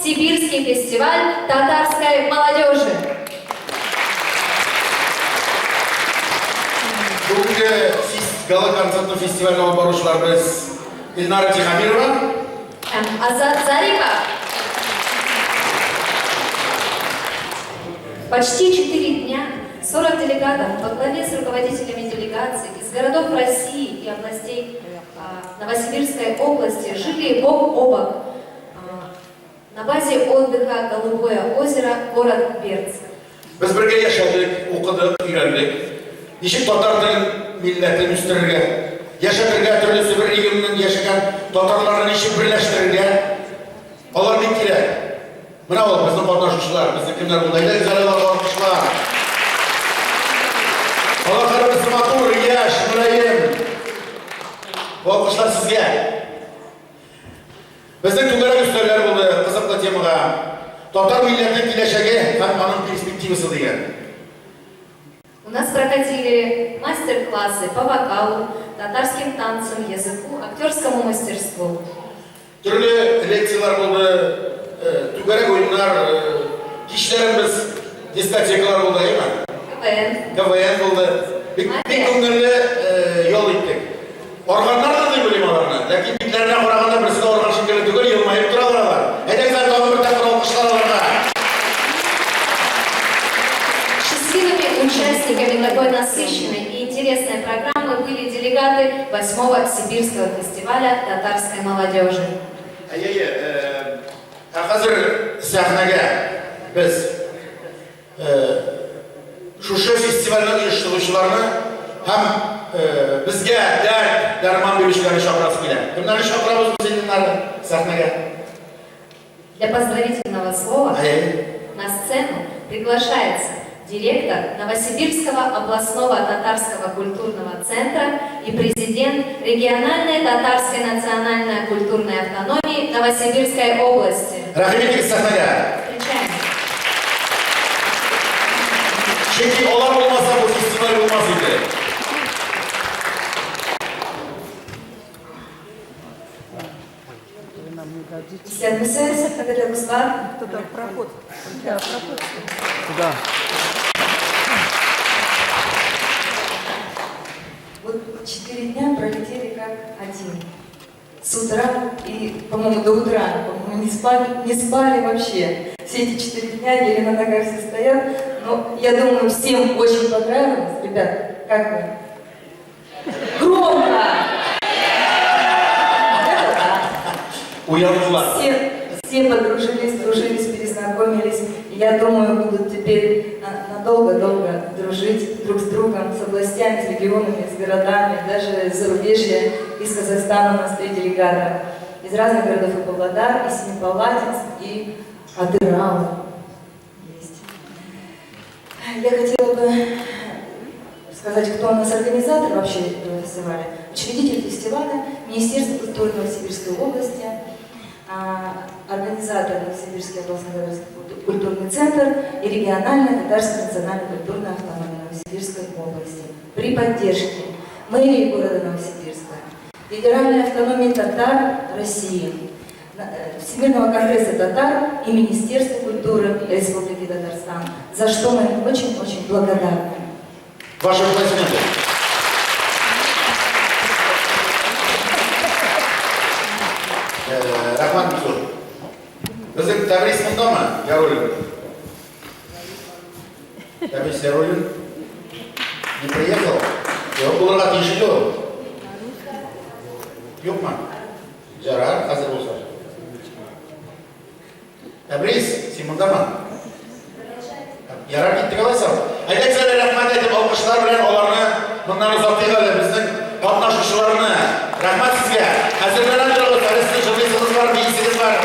Сибирский фестиваль татарской молодежи. Бүгінгі гала-концертный фестивальға барушыларымыз Эльнара Тихомирова, Азат Зарипов. Почти 4 дня 40 делегатов во главе с руководителями делегаций из городов России и областей Новосибирской области жили бок о бок на базе отдыха Голубое озеро, город Бердск. Biz birge yaşadık, okuduk, öğrendik. Nişin Tatar'ın milletini üstürürge, yaşatırge, türlüsü bir rejiminin yaşayan Tatarların işi birleştirirge, onlar bitkiler. Buna ol, bizim vatandaşlar, bizim kimler buradaydı, güzel vatandaşlar. Allah'larımız matur, yaş, mülayim. Bu alkışlar sizge. Bizim tüngara gösteriler buldu, kızıklı temaga. Tatar milletinin kileşegi, hem onun perspektivisi diye. У нас проходили мастер-классы по вокалу, татарским танцам, языку, актерскому мастерству. Türlü leksiyalar buldu, tügerek oyunlar, kişilerimiz, diskotekalar buldu değil mi? KVN buldu. Bir günlerle yol gittik. Organlar da değil bileyim olarına. Lakin bitlerine oraganda birisi de organ şekilde tüger yılmayıp duralarlar. Hedek zaten bir takır olmuşlar olarına. Счастливыми участниками такой насыщенной и интересной программы были делегаты 8-го Сибирского фестиваля татарской молодежи. Hazır sahnaga biz şu festivalning uyushtiruvchilarini ham bizga darmon berishlarni chaqiramiz keladi. Kimlarni chaqiramiz biz endi sahnaga? Для поздравительного слова на сцену приглашается директор Новосибирского областного татарского культурного центра и президент региональной татарской национальной культурной автономии Новосибирской области. Rahmet sahnaga. Встречаем. Çünkü onlar olmasa bu festival olmaz idi. Если отмечается, это Руслан. Туда проход. Да, проход. Туда. Вот 4 дня пролетели как один. С утра и, по-моему, до утра, по-моему, не спали вообще. Все эти 4 дня еле на ногах все стоят. Но я думаю, всем очень понравилось. Ребят, как вы? Громко! Все подружились, дружились, перезнакомились. И я думаю, будут теперь надолго-долго дружить друг с другом, с областями, с регионами, с городами. Даже из зарубежья, из Казахстана у нас 3 делегата. Из разных городов и Павлодар, и Семипалатинск, и Атырау есть. Я хотела бы сказать, кто у нас организатор вообще этого фестиваля. Учредитель фестиваля, Министерство культуры Новосибирской области, организатор Новосибирский областной культурный центр и региональная татарская национальная культурная автономия Новосибирской области. При поддержке мэрии города Новосибирска, Федеральной автономии татар России, Всемирного конгресса татар и Министерства культуры Республики Татарстан, за что мы очень-очень благодарны. Ваши аплодисменты. Rahmat Muzur. Bizim Tabriz bunda mı? Yarulun. Tabriz Yarulun. Не приехал? Оларға тешілі ол? Yok mu? Жарар, қазір болса. Tabriz, сен мұнда ма? Ярар кеттік алайсың. Айдақ сәлі рахмат айтып, алқышылар білен оларны мұндан ұзаттық әлі біздің қатынашушыларыны. Рахмат сізге. Әзірлерін тұрғыз, әрісті жылдайсыңыз бар, бейсіңіз бар.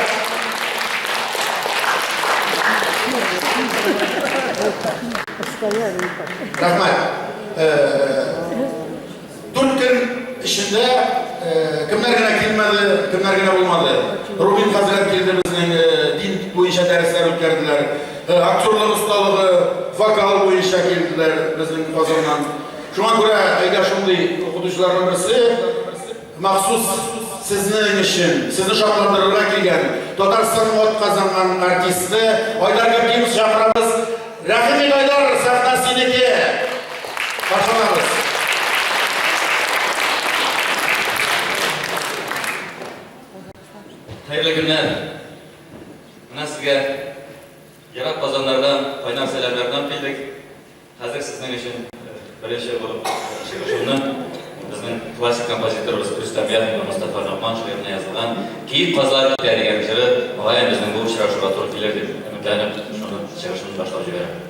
Рахмат. 4 gün içinde kimler gene kelmedi, kimler gene olmadı. Rubin Hazret geldi bizden din boyunca dersler ötkerdiler. Aktörlük ustalığı, vokal boyunca geldiler bizden kazandan. Şuna göre ayda şunday okutuşlardan birisi mahsus sizning uchun, sizni şartlandırırga kelgan Татарстан отказанган артисты Айдар Габдиевич шақырамыз. Рахмет Айдар, сахна сенікі. Башламыз. Hayırlı günler. Mına sizge Yarab Qazanlardan, qaynar selamlardan bildik. Hazır sizden için birinci bulup çıkışımdan bizning klasik kompozitörümüz Rüstem Yahya ve Mustafa Rahman şiirine yazılan Kiyik Qazlar dergen şiiri muayyen bizning bu uchrashuvga to'g'ri kelar deb umidlanib shuni chiqishimizni boshlab jiberaman.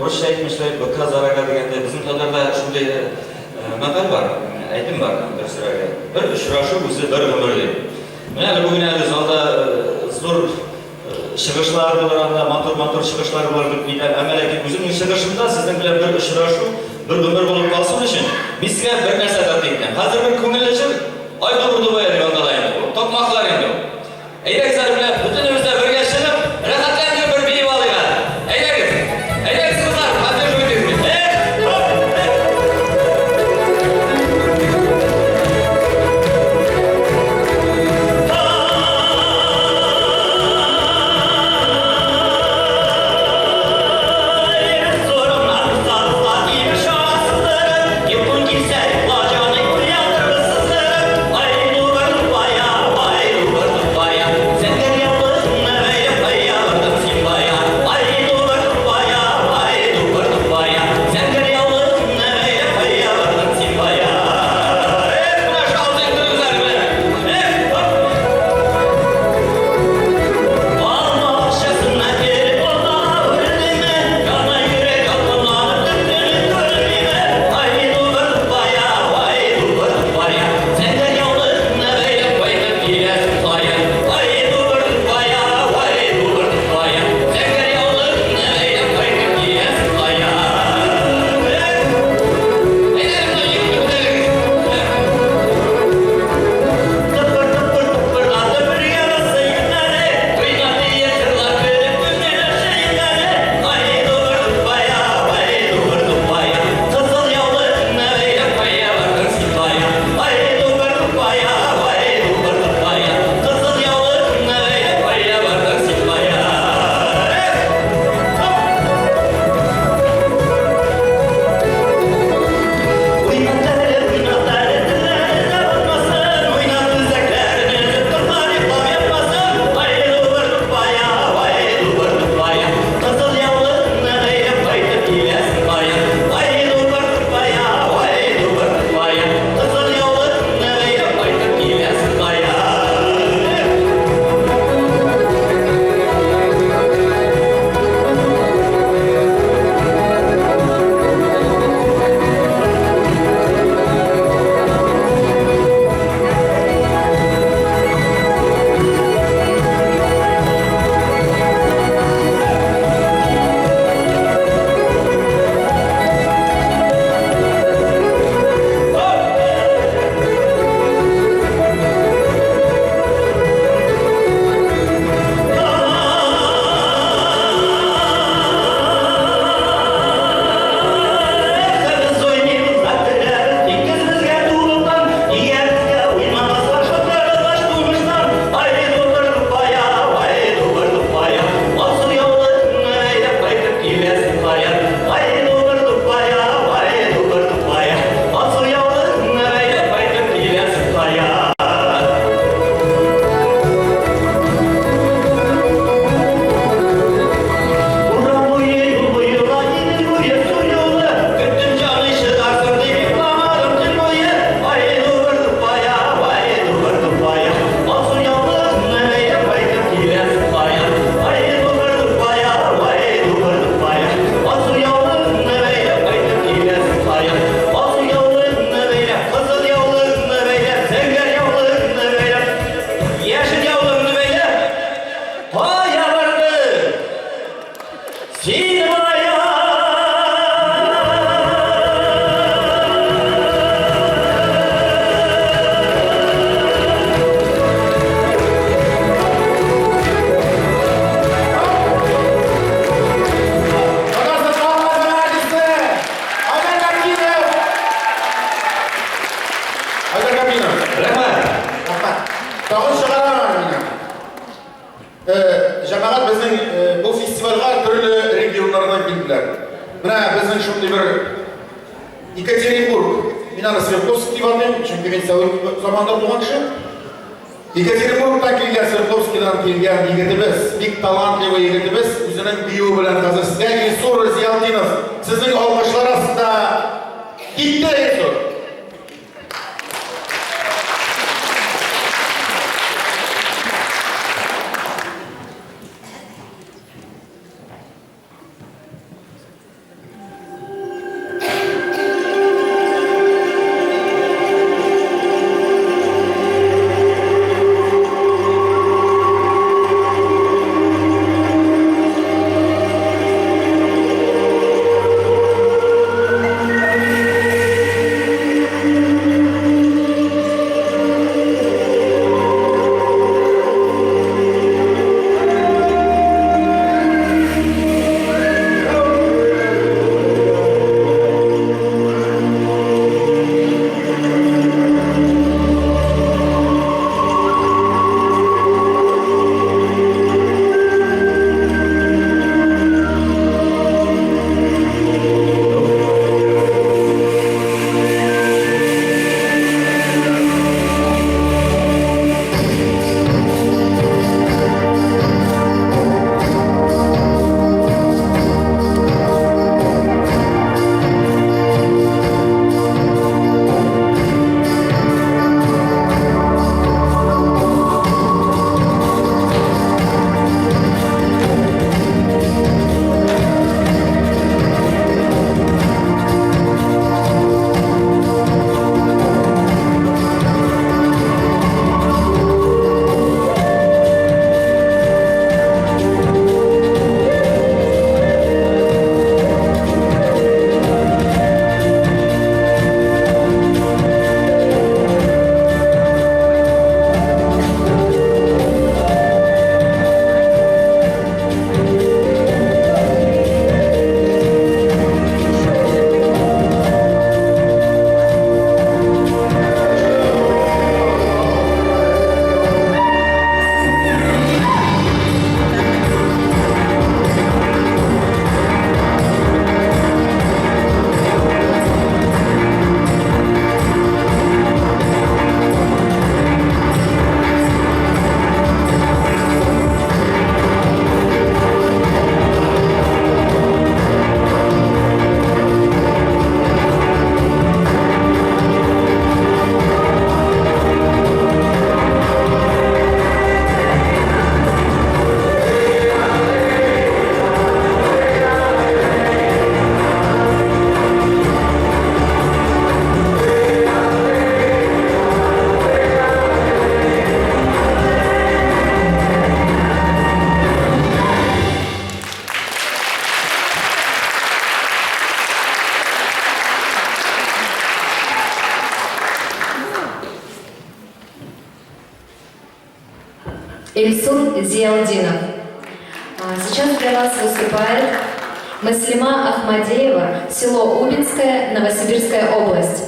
oruscha aytmishlar, "Bıkka zaraga" deganda bizim tillarda shunday maqol bor, aytim bor Abdusiraga. Bir uchrashuv o'zi bir umrlik. Mana bugun hali zalda zo'r chiqishlar bo'lar, motor chiqishlar bo'lar deb aytadi. Amalaki o'zimning chiqishimda sizning bilan bir uchrashuv, bir umr bo'lib qolsin uchun men sizga bir narsa aytayman. Hozir bir ko'ngillichim oyda Urduboy deb yo'ndalaydi. Tokmoqlar endi. Ayrakzar bilan butunimizda birga chiqib, rohatlanib bir bilim olaylik. Aylagiz. Aylagiz qizlar, hozir o'taylik. Cemaat bizning bu festivalga turli regionlardan keldilar. Mana bizning shunday bir Ekaterinburg, Minara Sverdlovsk deb atayman, chunki men Sovet zamonida bo'lgan kishi. Ekaterinburgdan kelgan, Sverdlovskdan kelgan yigitimiz, bek talantli yigitimiz o'zining kuyovi bilan hozir sizga Esur Ziyaltinov sizning olqishlar ostida bitta Esur. Эльсур Зиалдинов. Сейчас для вас выступает Маслима Ахмадеева, село Убинское, Новосибирская область.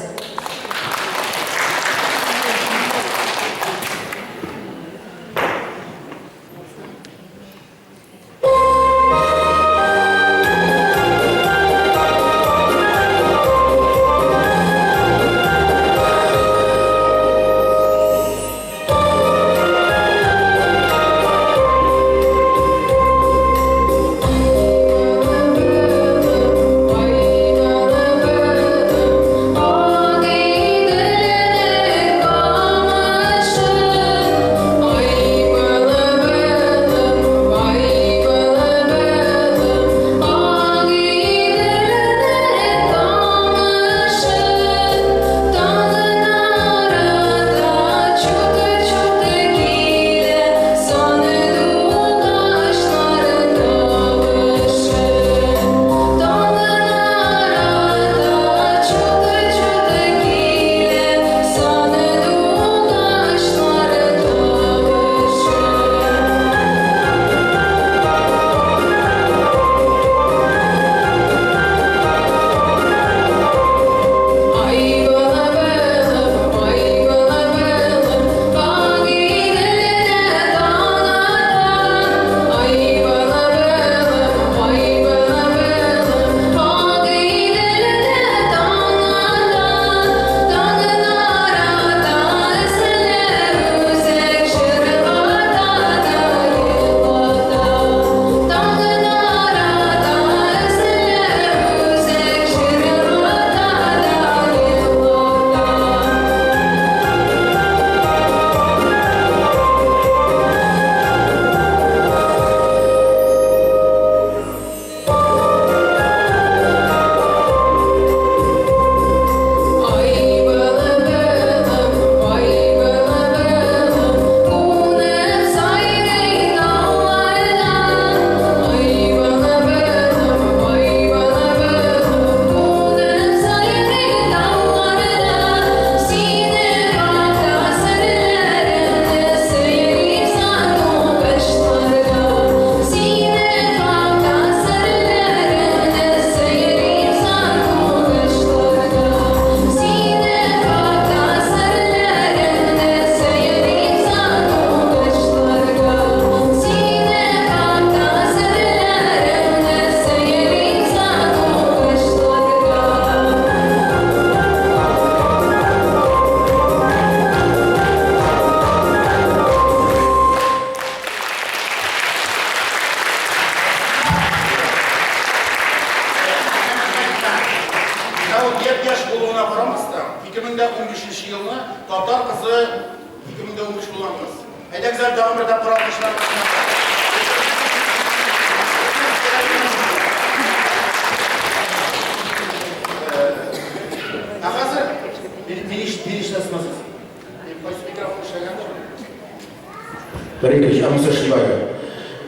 Bereket amsa şibayı.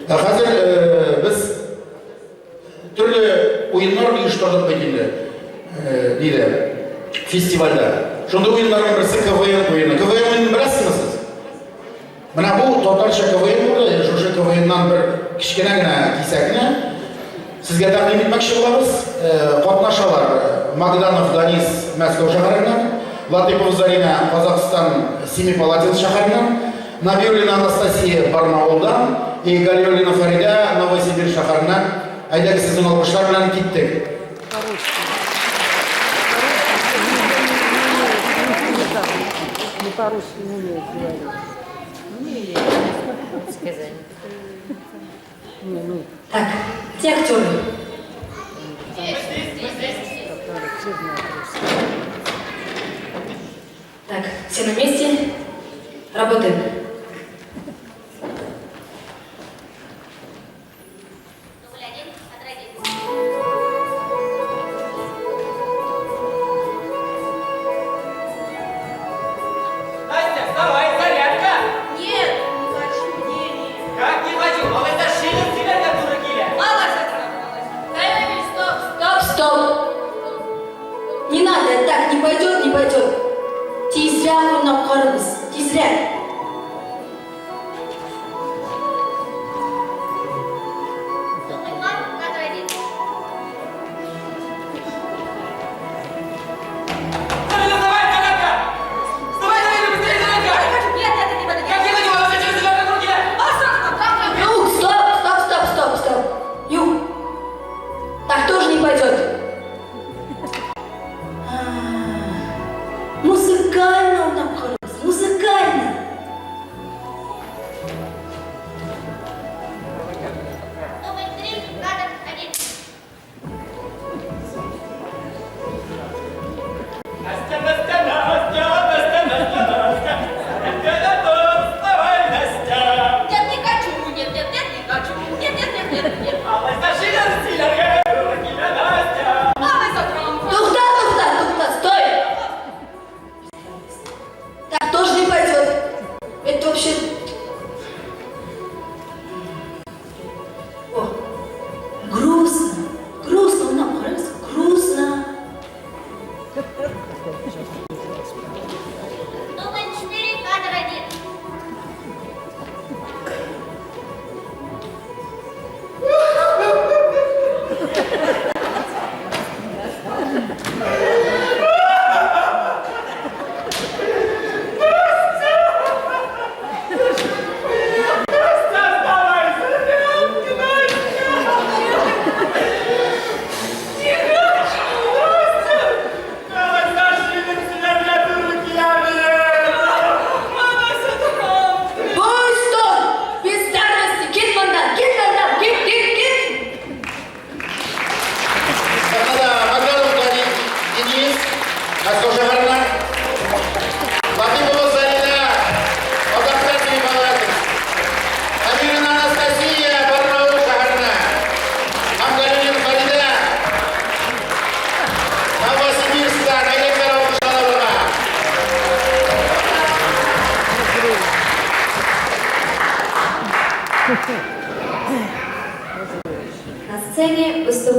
Hazır biz türlü oyunlar uyuşturduk bedinde deydi festivalde. Şunda oyunların birisi KVN oyunu. KVN oyunu bilasınız siz? Mana bu Tatarcha KVN burada, şu KVN'dan bir kichkinagina kesakni sizga taqdim etmoqchi bo'lamiz. Qatnashchilar Magdanov Danis Moskva shahridan, Latipov Zarina Qozog'iston Semipalatinsk shahridan, Nabiyulina Anastasiya Barnauldan, Galyolina Farida Novosibirsk shahridan. Aydaki sizin olqishlar bilan ketdik. Не по-русски не умеет говорить. Сказать. Ну, Так, те актеры. которые все знают русский. Так, все на месте. Работаем. Настя, вставай, зарядка! Нет, не хочу, не. Как не хочу? А вы зашили себя на дураки? Мама затрахалась. Дай стоп, стоп. Стоп! Не надо, так не пойдет, не пойдет. Тезряк ойнап қарыңыз, тезряк.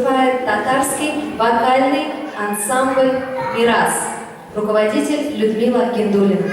выступает татарский вокальный ансамбль «Мирас». Руководитель Людмила Гендулина.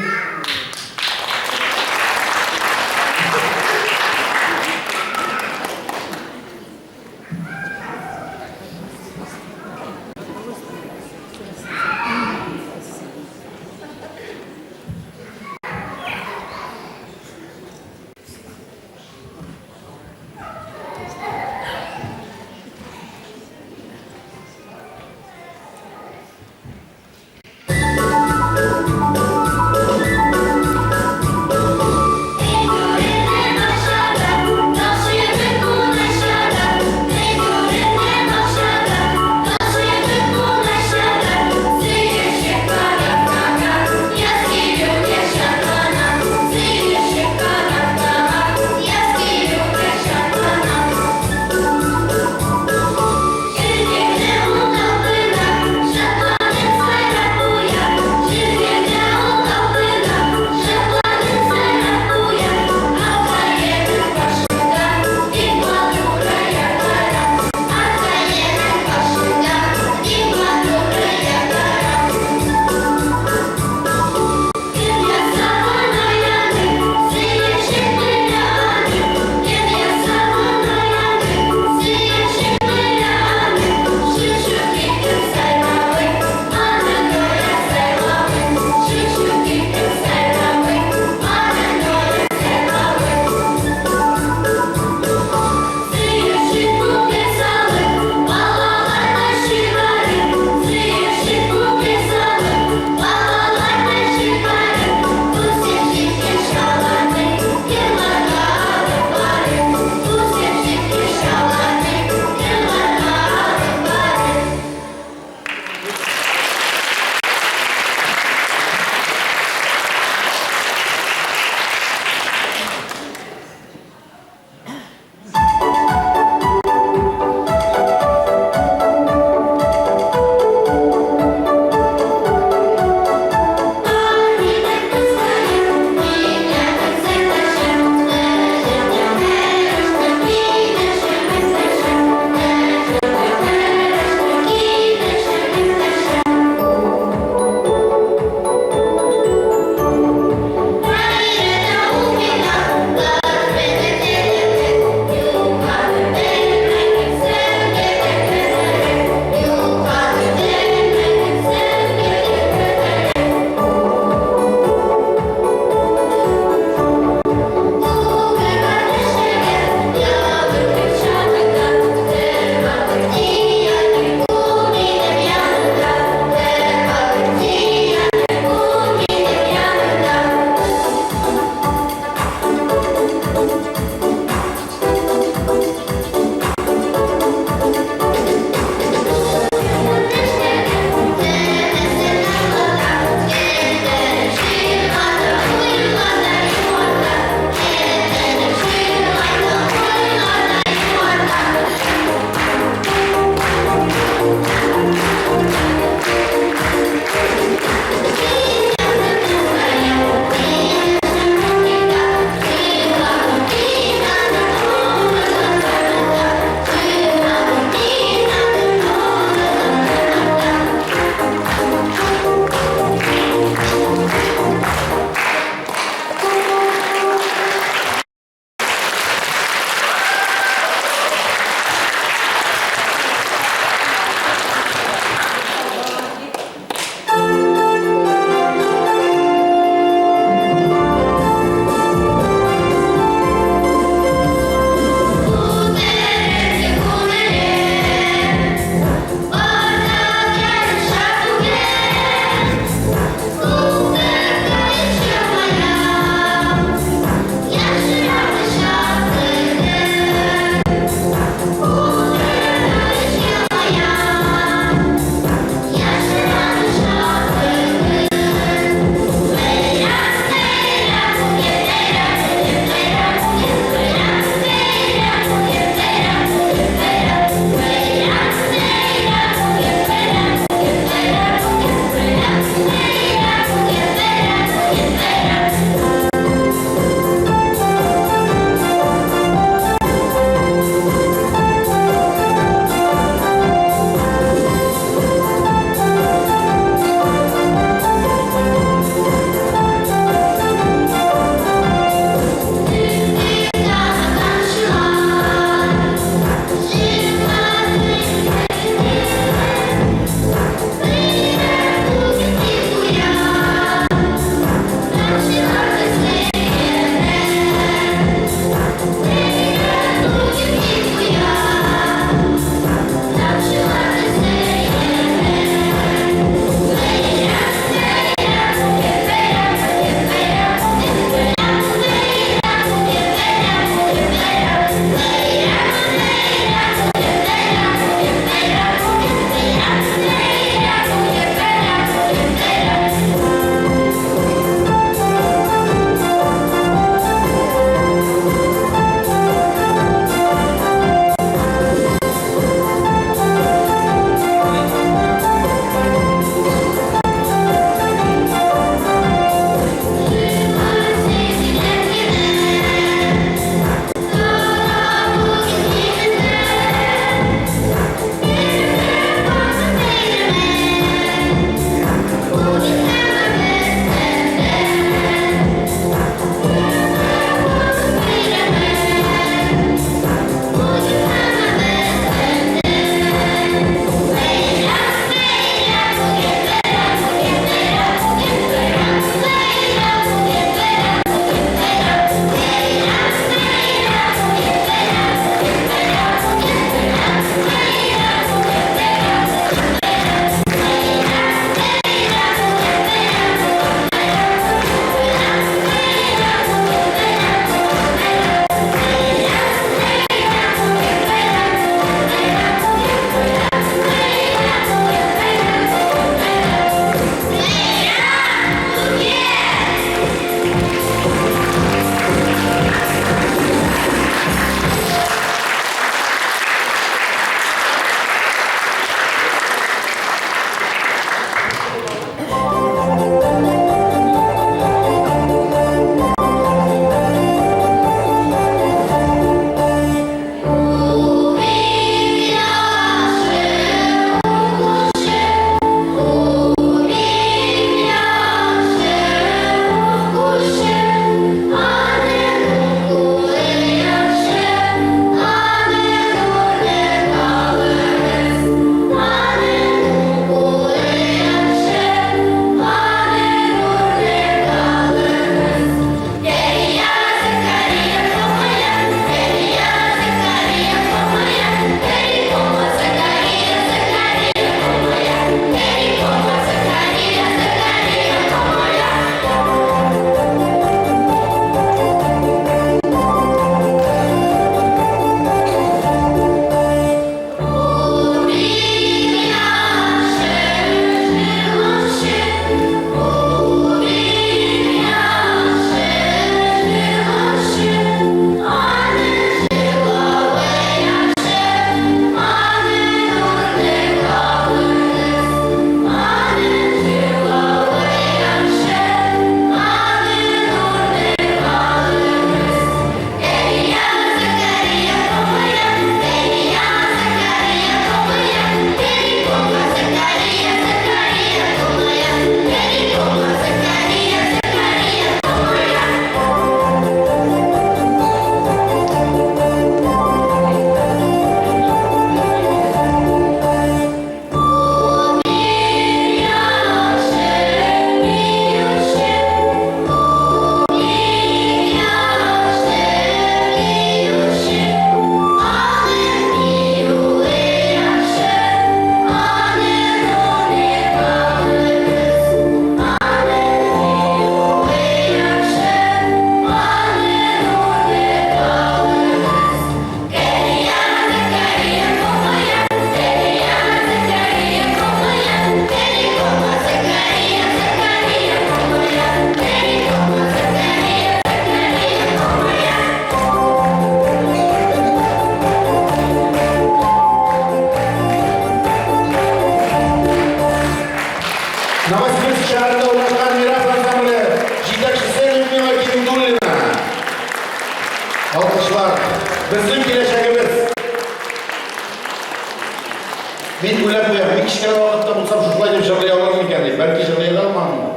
Men o'ylab qo'yaman, men kichkina vaqtda bo'lsam shunday deb jilay olaman ekan deb, balki jilay olmayman.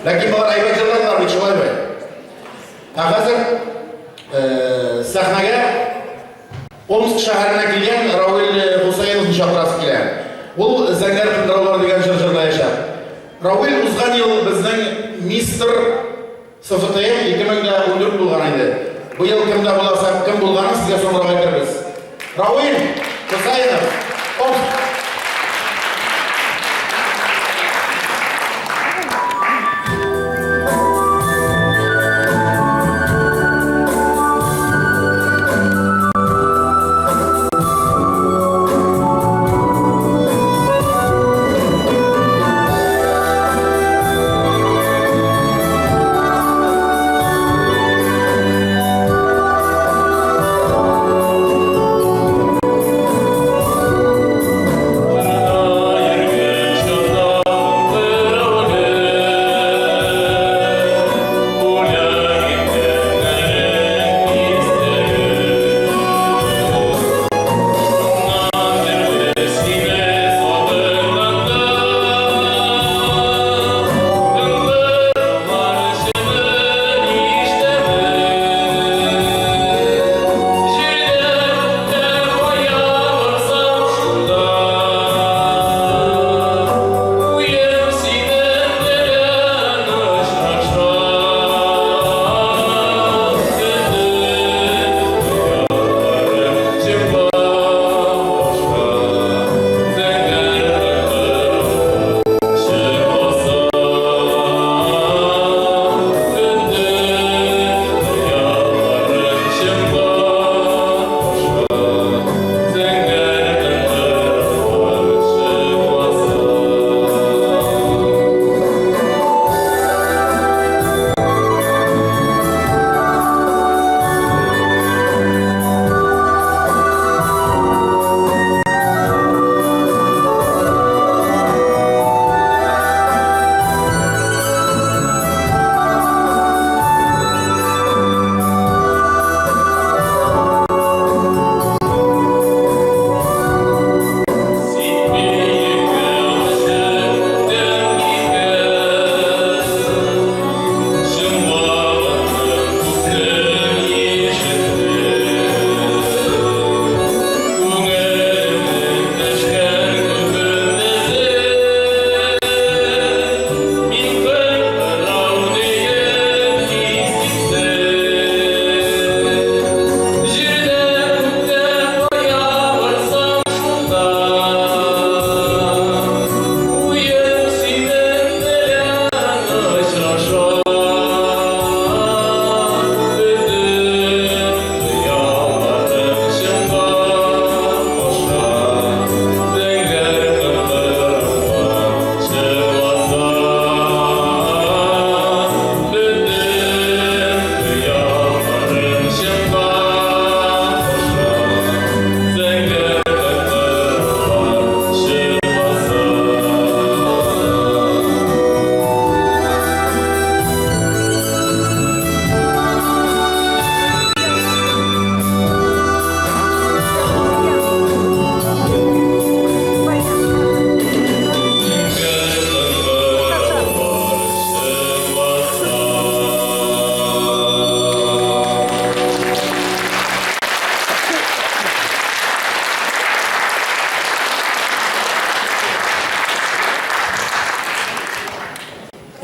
Lekin bular ayvon jillaylar, chiqmaydi. Hozir sahnaga Omsk shahridan kelgan Ravil Husaynovni chaqirasi kelgan. U Zangar qindirovlar degan joyda yashab. Ravil o'zgan yil bizning Mr. SFTM 2014 bo'lgan edi. Bu yil kimda bo'lsa, kim bo'lganini sizga so'ngroq aytamiz. Ravil Husaynov, Omsk.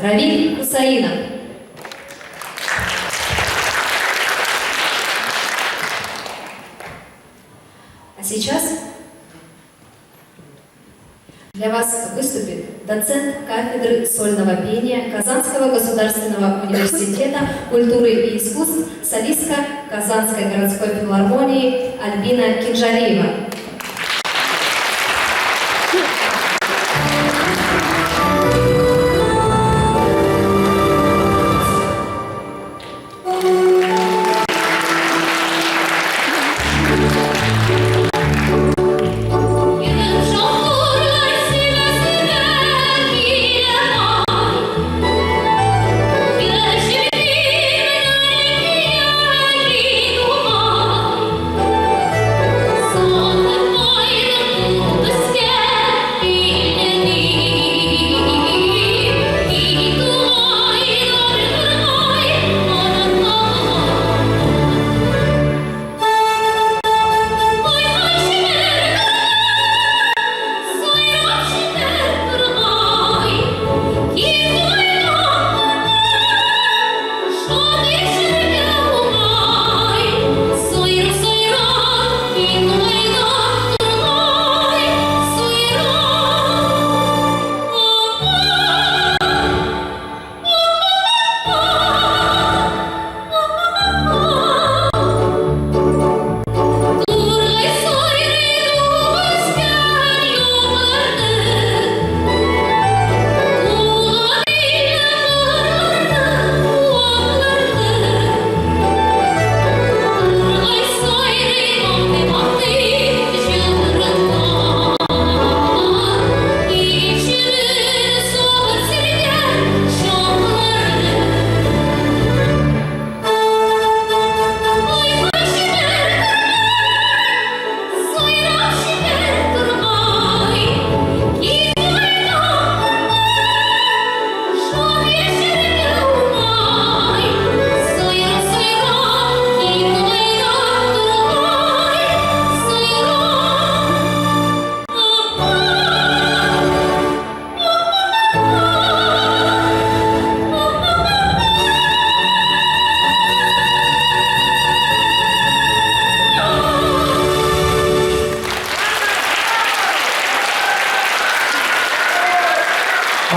Равиль Хусаинов. А сейчас для вас выступит доцент кафедры сольного пения Казанского государственного университета культуры и искусств, солистка Казанской городской филармонии Альбина Кинжалиева. Son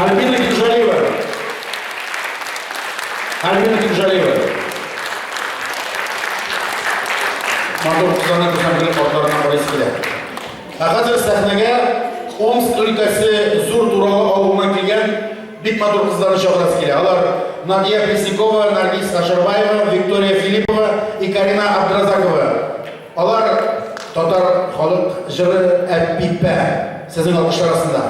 Альбина Кинжалиева. Альбина Кинжалиева. Матур кызларны күрсәм килеп атларына карыйсы килә. Хәзер сәхнәгә Омск өлкәсе Зур Туралы авылыннан килгән бик матур кызларны чакырасы килә. Алар Надия Преснякова, Наргиз Ашарбаева, Виктория Филиппова и Карина Абдразакова. Алар татар халык җыры «Әппипә» сезнең алкышлар арасында.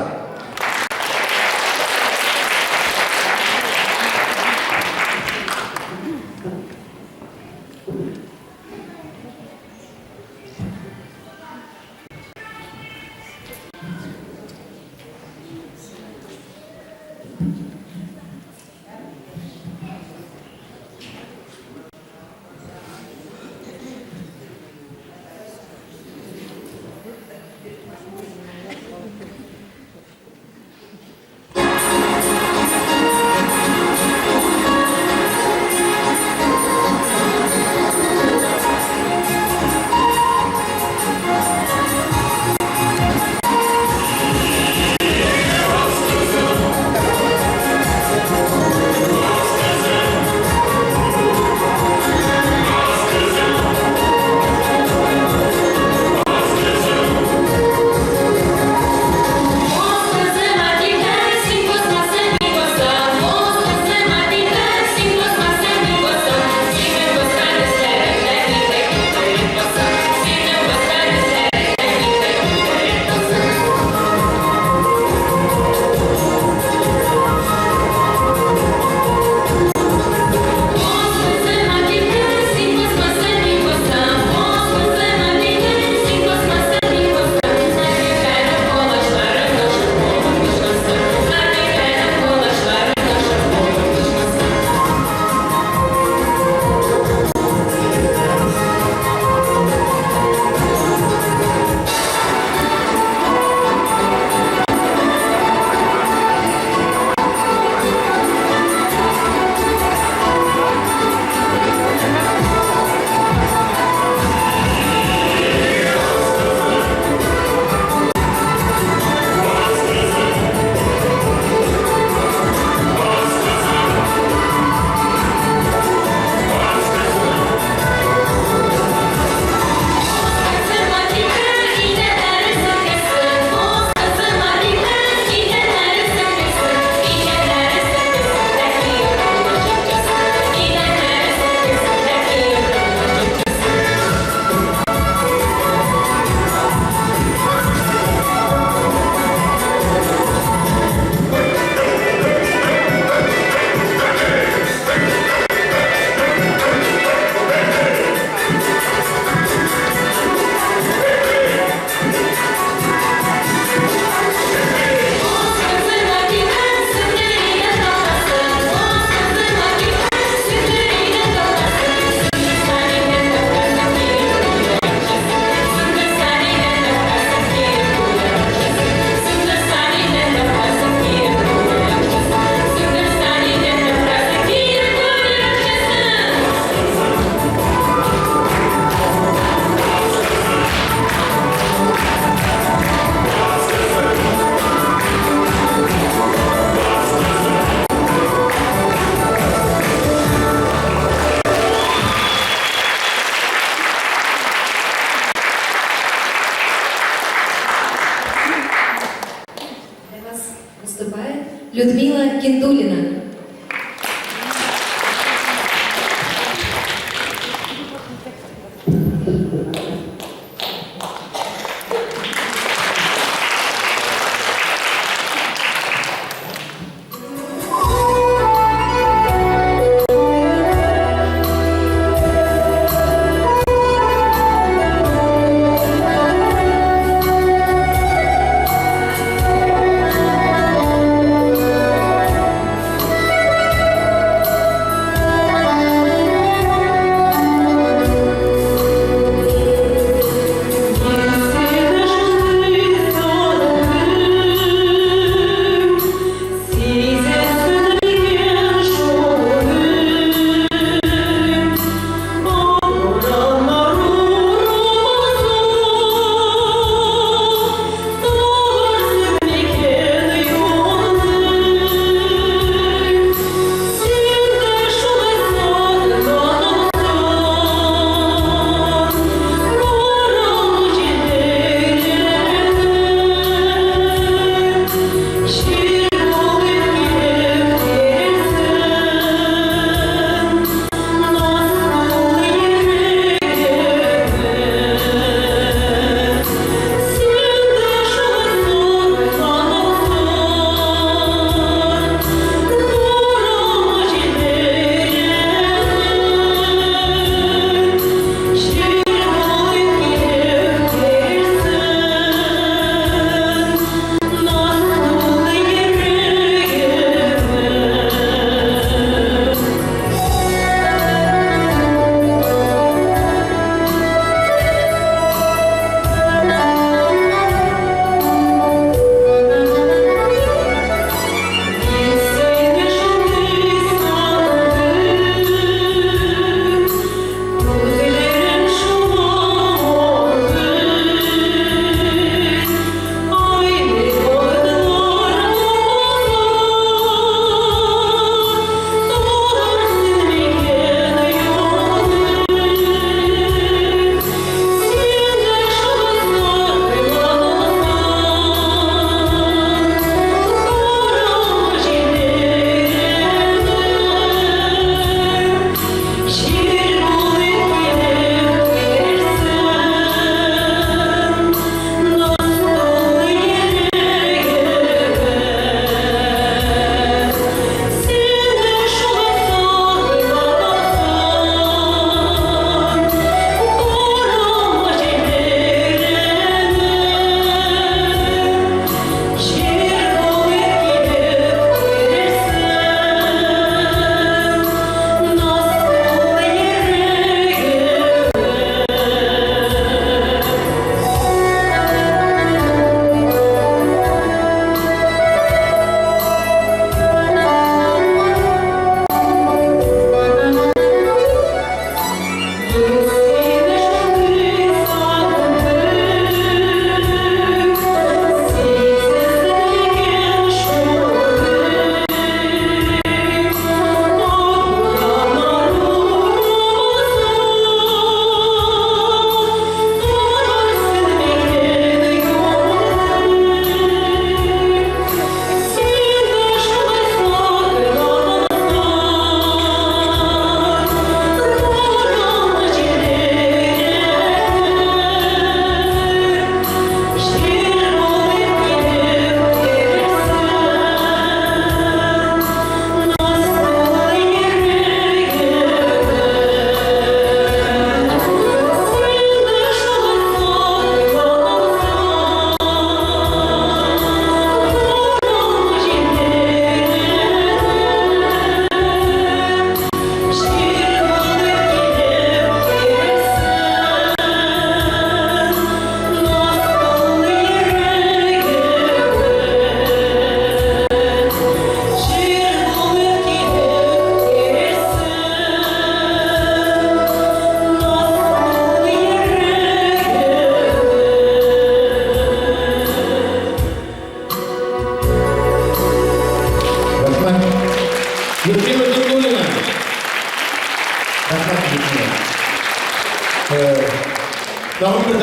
Людмила Кендулина.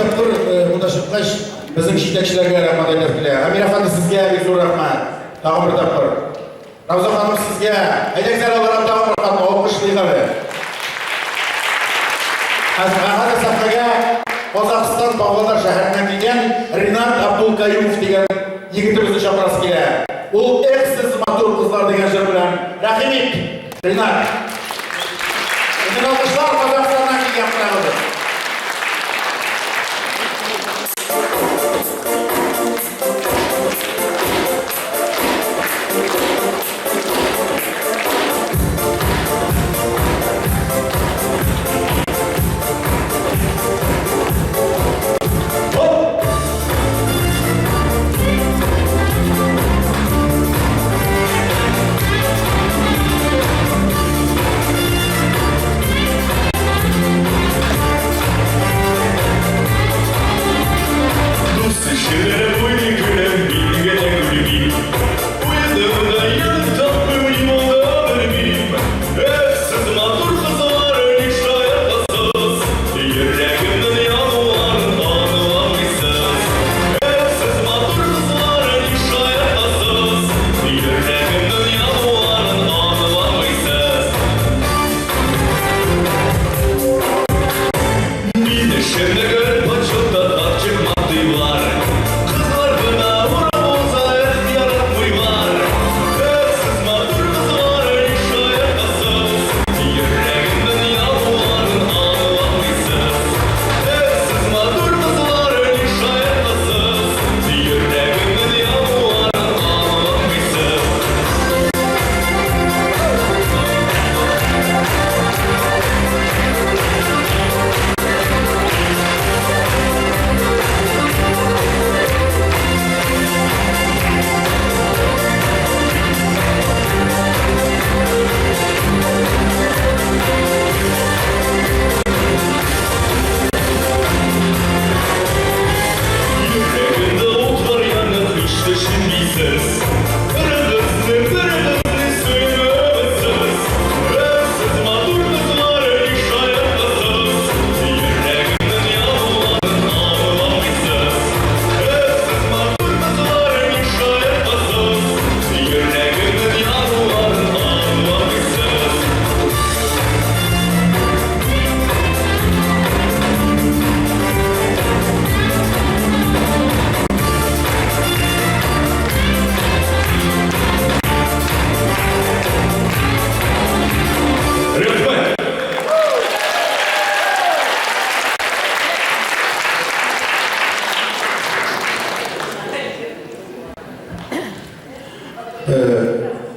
aytып тұр, мұнда шыққаш, біздің жетекшілерге рахмат айтып келе. Амира ханым сізге бек зор рахмат. Тағы бір тапқыр. Рауза ханым сізге, айдаңыздар аларам тағы бір ханым, оқышлыға бе. Қазір сахнаға Қазақстан Павлодар шәһәрінен келген Ринат Абдулкаюмов деген егітімізді шақырасы келе. Ол «Эксіз матур қызлар» деген жыр білән. Рахимет, Ринат. Үлкен алғышлар Қазақстаннан келген қырағыды.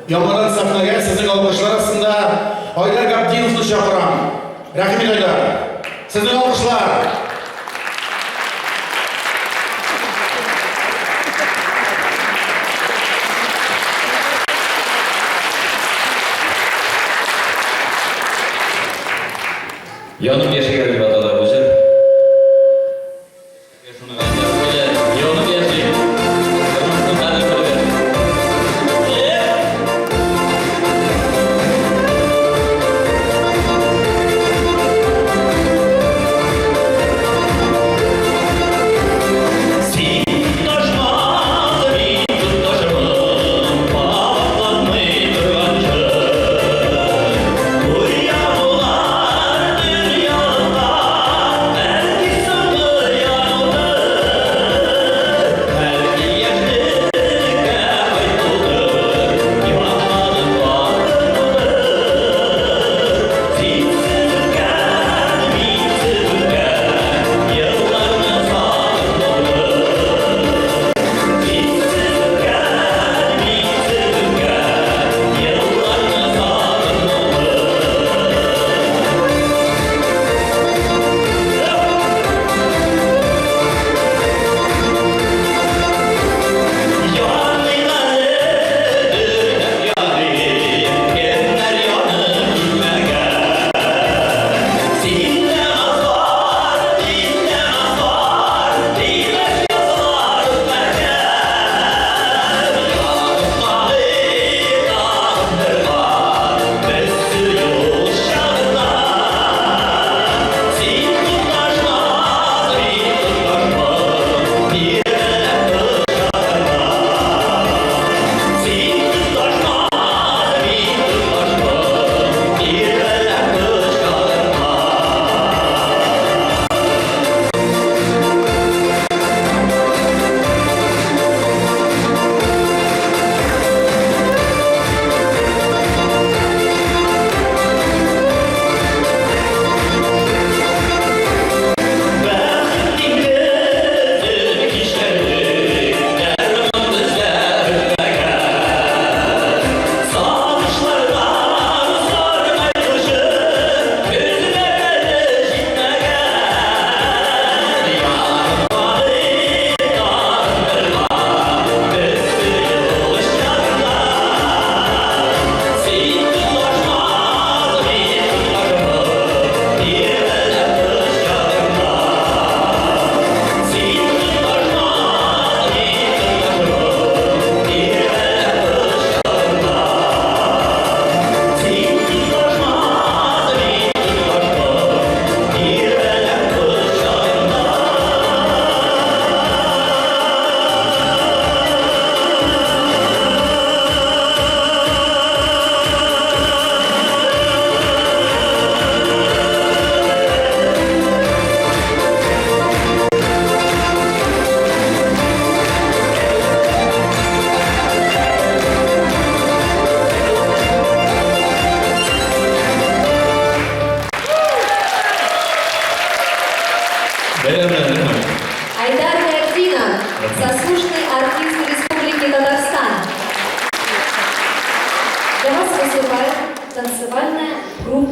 Yalvaran sahnaga sizin alkışlar arasında Haydar Gabdinov'u çağıran. Rahmet Haydar. Sizin alkışlar. Yanım yaşı geldi batalar bu jır. Yanım yaşı. Dünyada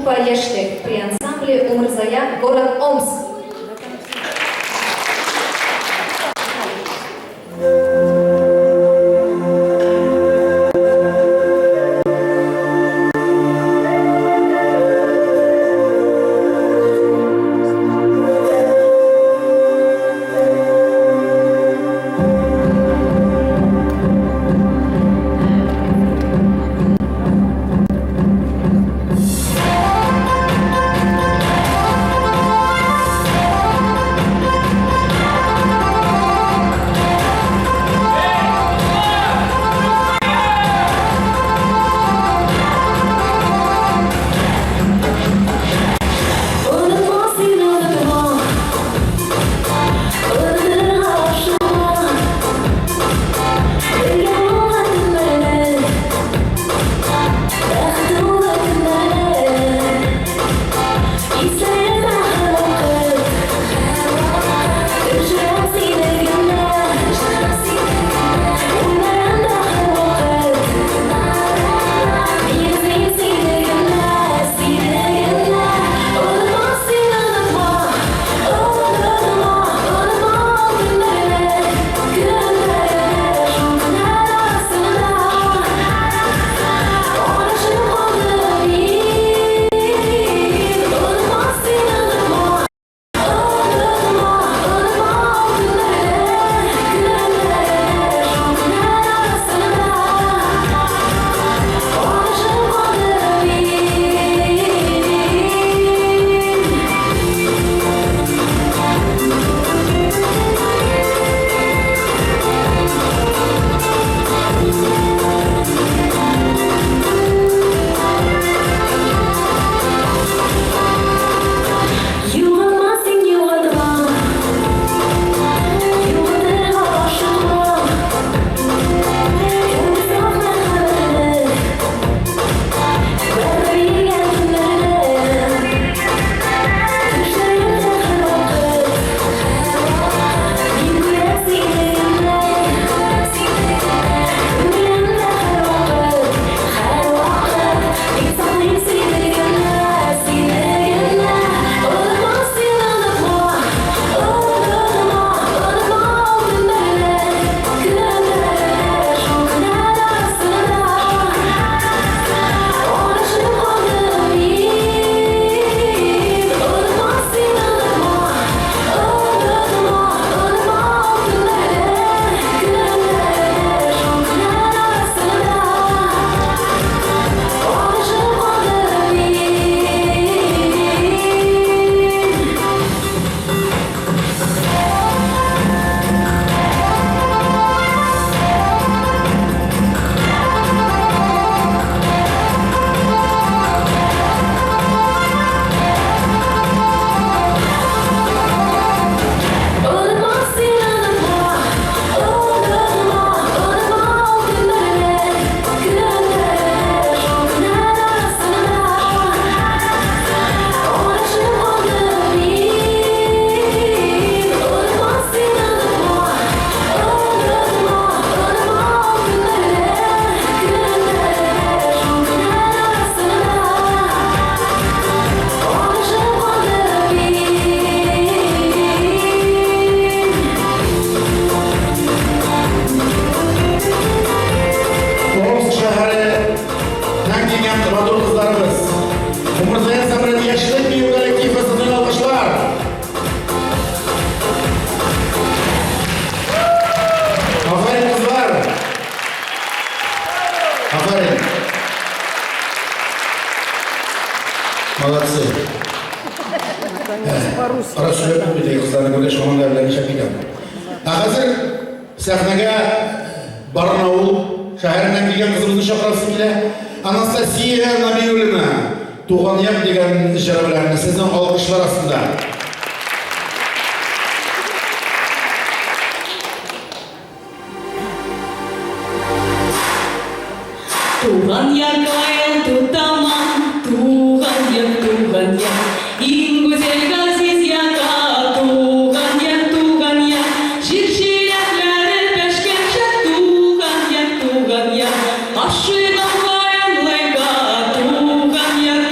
группа «Ештег» при ансамбле «Умырзая», город Омск. Молодцы. Расулет бите кызларны көргөч команда белән ишәп китәм. Хәзер сәхнәгә Барнаул шәһәреннән килгән кызыбызны чакырасы килә. Анастасия Набиуллина туган як дигән җыры белән сезнең алкышлар астында. Tuhan yang kaya tutaman, Tuhan yang Inggu selgasis yaka, Tuhan yang Şirşiletlere peşkeşe, Tuhan yang Aşıdan kayan lega, Tuhan yang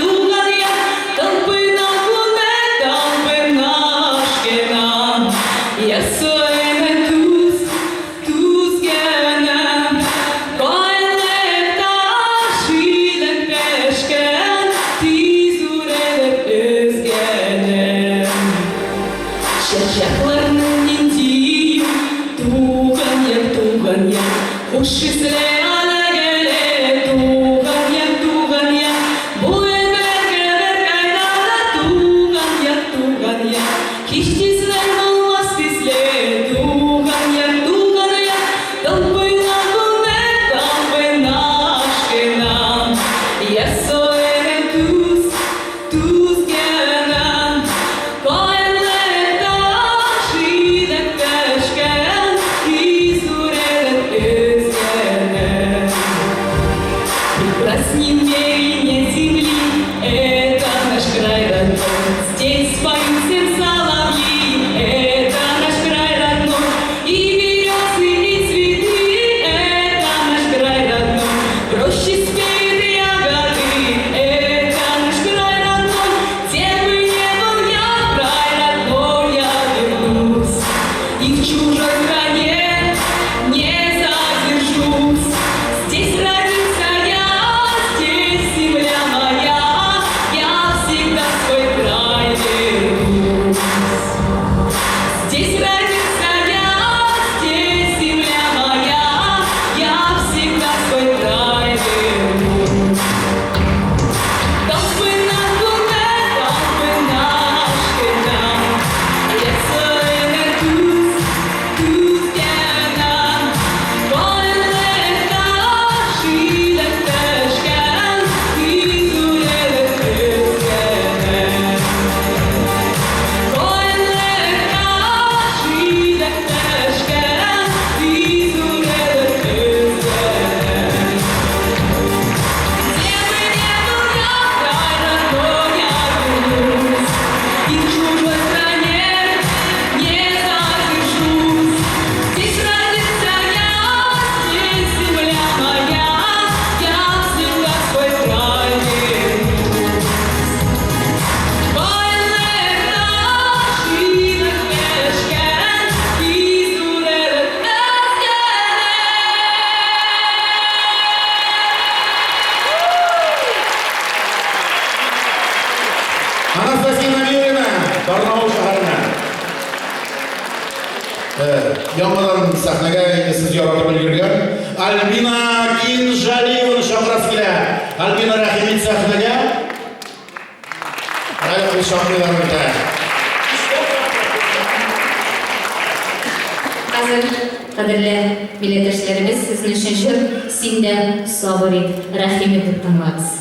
Yanmadan sahnaga siz yaratib ulgurgan Albina Kinjaliyevani chaqirasiz kelar. Albina Rahimov sahnaga. Hayır, şampiyonalarında. Hazır, qadrli milletdoshlarimiz, sizni uchun Sinda Sobiri Rahimovni tanlaymiz.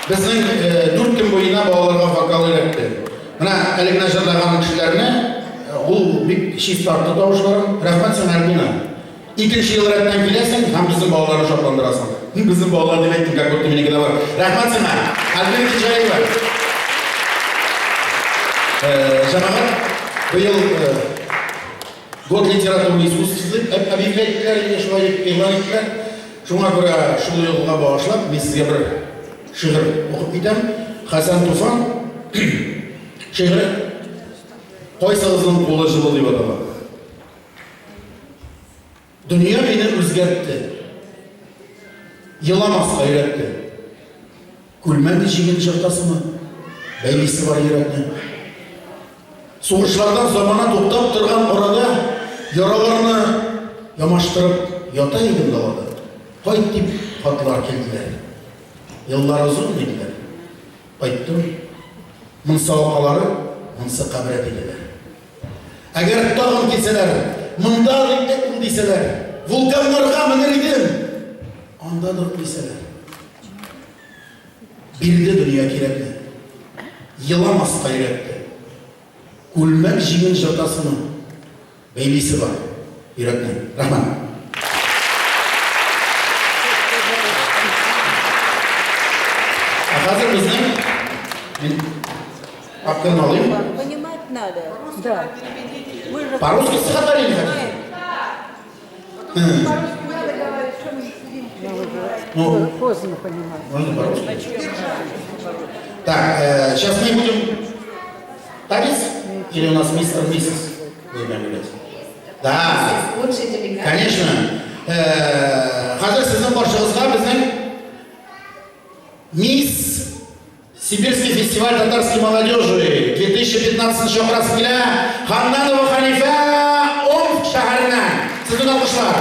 Біздің 4 күн бойына балаларға вокал үйретті. Мына әлігіне жырлаған кішілеріне, ол бек шист артты таушыларым, рахмат сен Альбина. Екінші ел рәттен келесің, һәм біздің балаларды шотландырасың. Біздің балалар демектің, как будто менекі де бар. Рахмат сен Альбина Кенжаева. Жаңағы биыл год литературы искусствосы объявляттылар, или шулай еглан еттілер. Шуңа көрі шул елға бағышлап, мен сізге бір шиғыр оқып кетем. Хасан Туфан шиғыры «Қой сағызының қолы жылы» деп аталады. Дүния мені өзгертті, еламасқа үйретті. Күлмәнді жеген жыртасымы, бәйлесі бар еретіне. Соғышылардан замана тоқтап тұрған орада, яраларына ямаштырып, ята егін далады. Қайт деп қатылар келділер. Еллар ұзын еділер. Қайттым, мұнсы ауқалары, мұнсы қабірет еділер. Әгер тағын келселер, мұнда ұл дейселер, вулканларға мінер едім, анда дұрт дейселер. Бірді дүния керетті, еламасқа үйретті. Күлмәк жеген жыртасының бәйлесі бар, үйретті. Рахман. Қазір біздің, мен папканы алайын. Понимать надо. Да. По-русски сахатали не хотите? Ну, Поздно понимать. можно по-русски. Так, сейчас мы будем танец? Или у нас мистер миссис? Будем гулять? Да, Лучший делегат. конечно. Қазір сіздің қоршығызға біздің мисс Сибирский фестиваль татарской молодежи 2015 жылы Раскиля Ханнанова Ханифа Омск шәһәрінен. Сіздің алғышлар.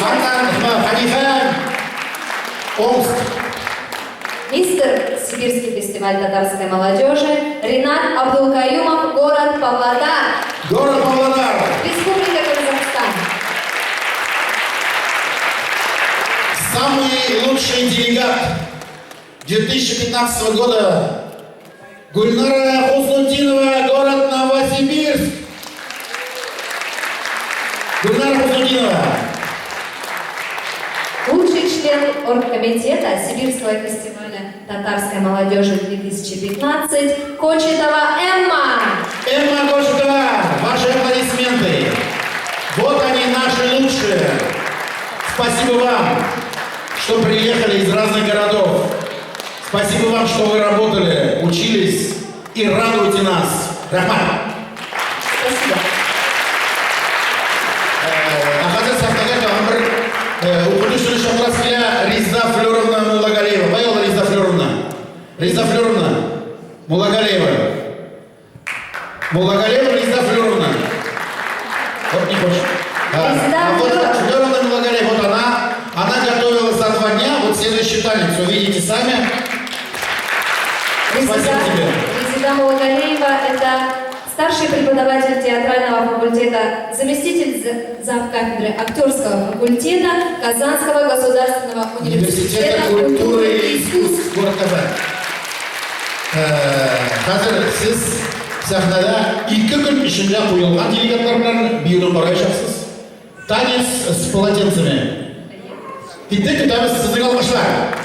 Ханнанова Ханифа Омск. Мистер Сибирский фестиваль татарской молодежи Ринат Абдулкаюмов, город Павлодар. Город Павлодар. Республика Казахстан. Самый лучший делегат 2015 года Гульнара Хуснутдинова, город Новосибирск. Гульнара Хуснутдинова. Лучший член оргкомитета Сибирского фестиваля татарской молодежи 2015 Кочетова Эмма. Эмма Кочетова, ваши аплодисменты. Вот они, наши лучшие. Спасибо вам, что приехали из разных городов. Спасибо вам, что вы работали, учились и радуете нас. Рахман. Спасибо. Ахазет Сахтагата Амр, Ухудышевич Шахраскиля, Риза Флёровна Мулагалеева. Поела Риза Флёровна? Риза Флёровна Мулагалеева. Мулагалеева Риза Флёровна. Вот не хочешь. А вот Флёровна Мулагалеева, вот она готовилась за 2 дня, вот следующий танец, увидите сами. Спасибо тебе. Резида Мулагалеева – это старший преподаватель театрального факультета, заместитель завкафедры актерского факультета Казанского государственного университета культуры и искусств город Казань. Қазір сіз сахнада 2 күн ішінде қойылған делегаттар білен биюді қарай жақсыз. Танец с полотенцами. Кеттік күтеміз сіздің алғышлар.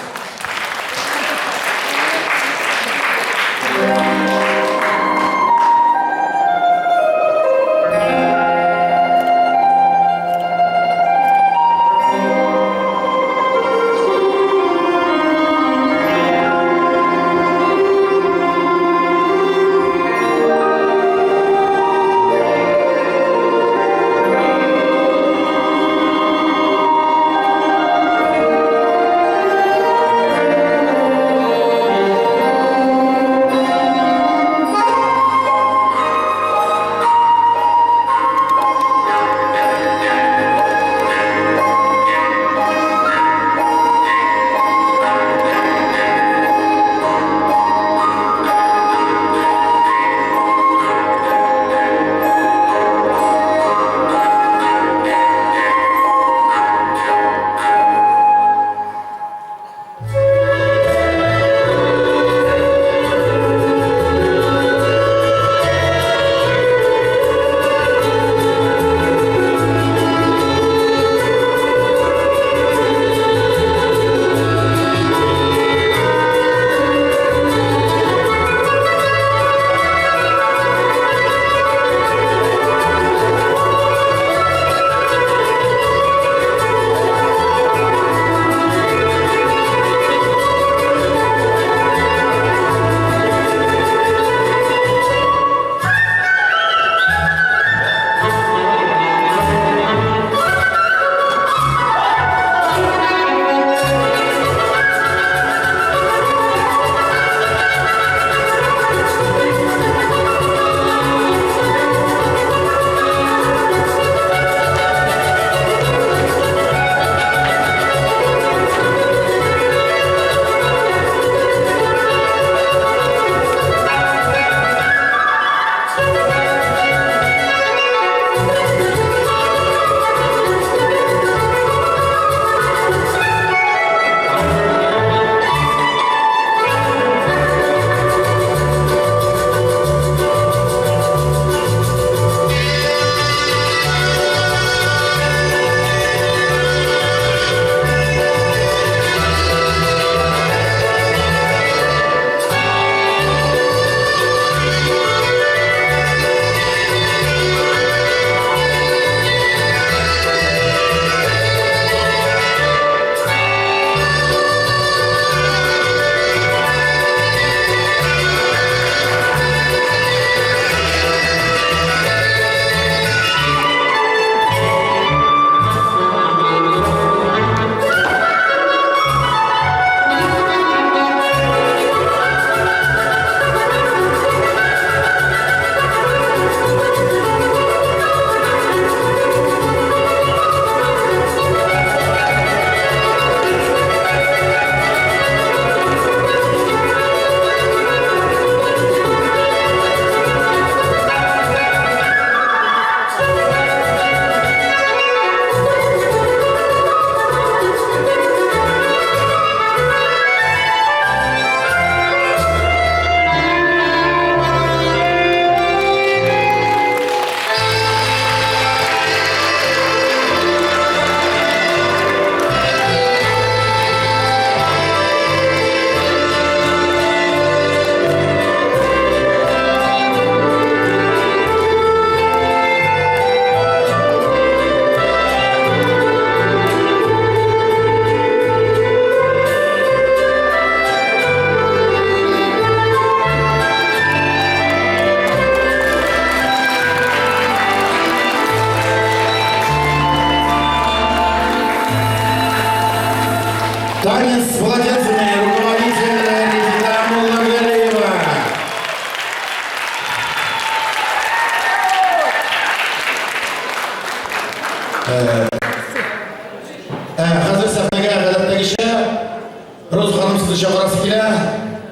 Роза ханым сізді шақырасы келе.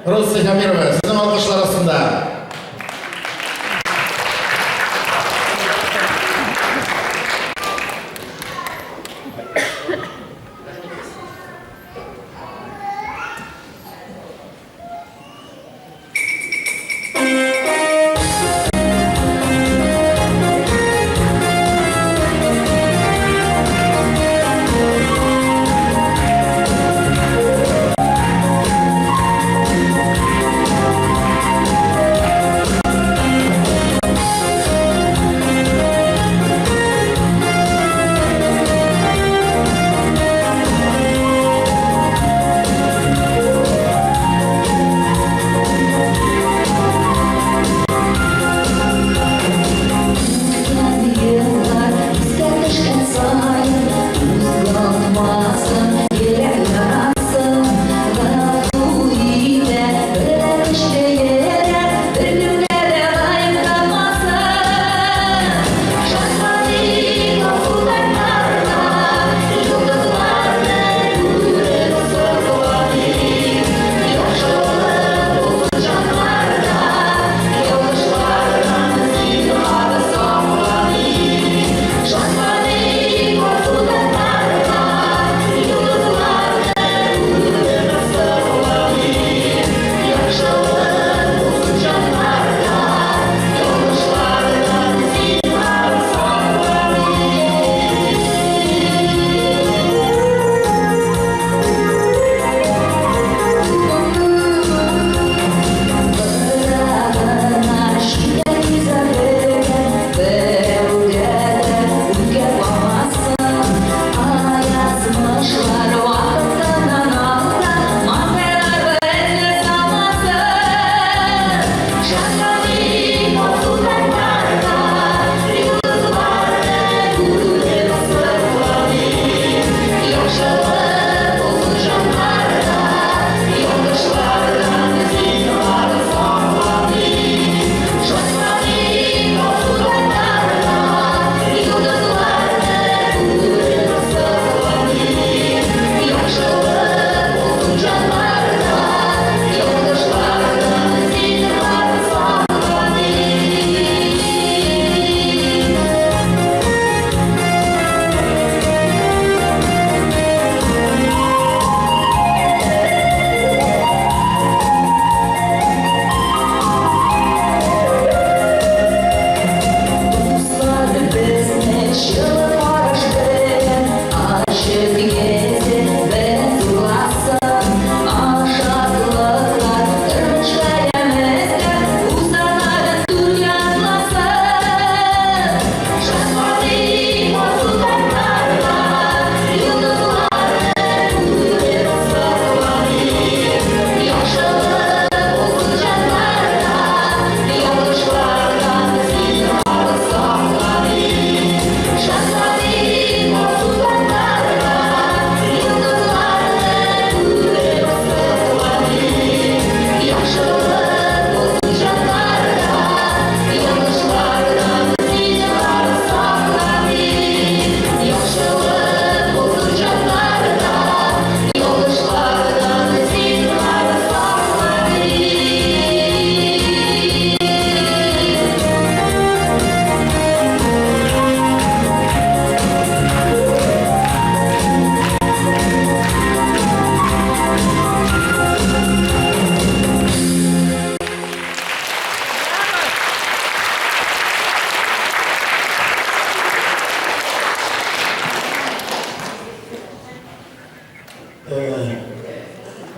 Роза Тихомирова, сіздің алғышлар астында.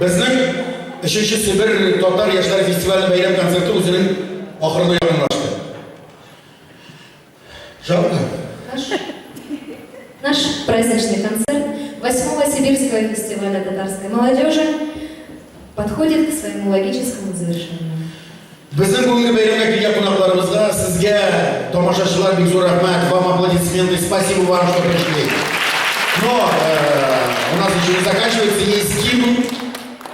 Bizning 3-Sibir Tatar Yoshlar Festivali bayram konserti o'zining oxiriga yaqinlashdi. Жалко. Наш праздничный концерт 8-го Сибирского фестиваля татарской молодежи подходит к своему логическому завершению. Bizning bugungi bayramga kelgan qonaqlarimizga sizga tomoshachilar bek zo'r rahmat, вам аплодисменты, спасибо вам, что пришли. Но у нас еще не заканчивается, есть гимн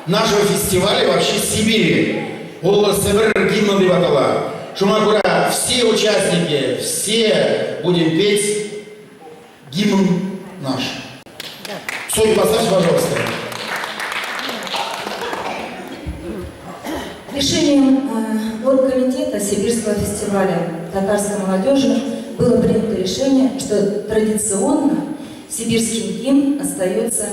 нашего фестиваля вообще Сибири. Ол Сибир гимн деп аталады. Шуңа күрә все участники, все будем петь гимн наш. Сой, поставь, пожалуйста. Решением оргкомитета Сибирского фестиваля татарской молодежи было принято решение, что традиционно сибирский гимн остается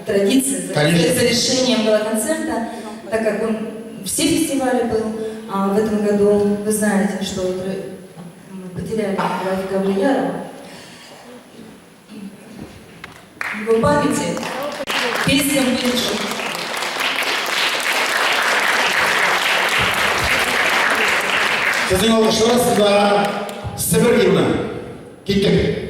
традицией. Конечно. За решением было концерта, так как он все фестивали был, а в этом году вы знаете, что мы потеряли Рафика Влиярова. В его памяти песня вышла. Sizin alkışlarınızla Sibir yılına gittik.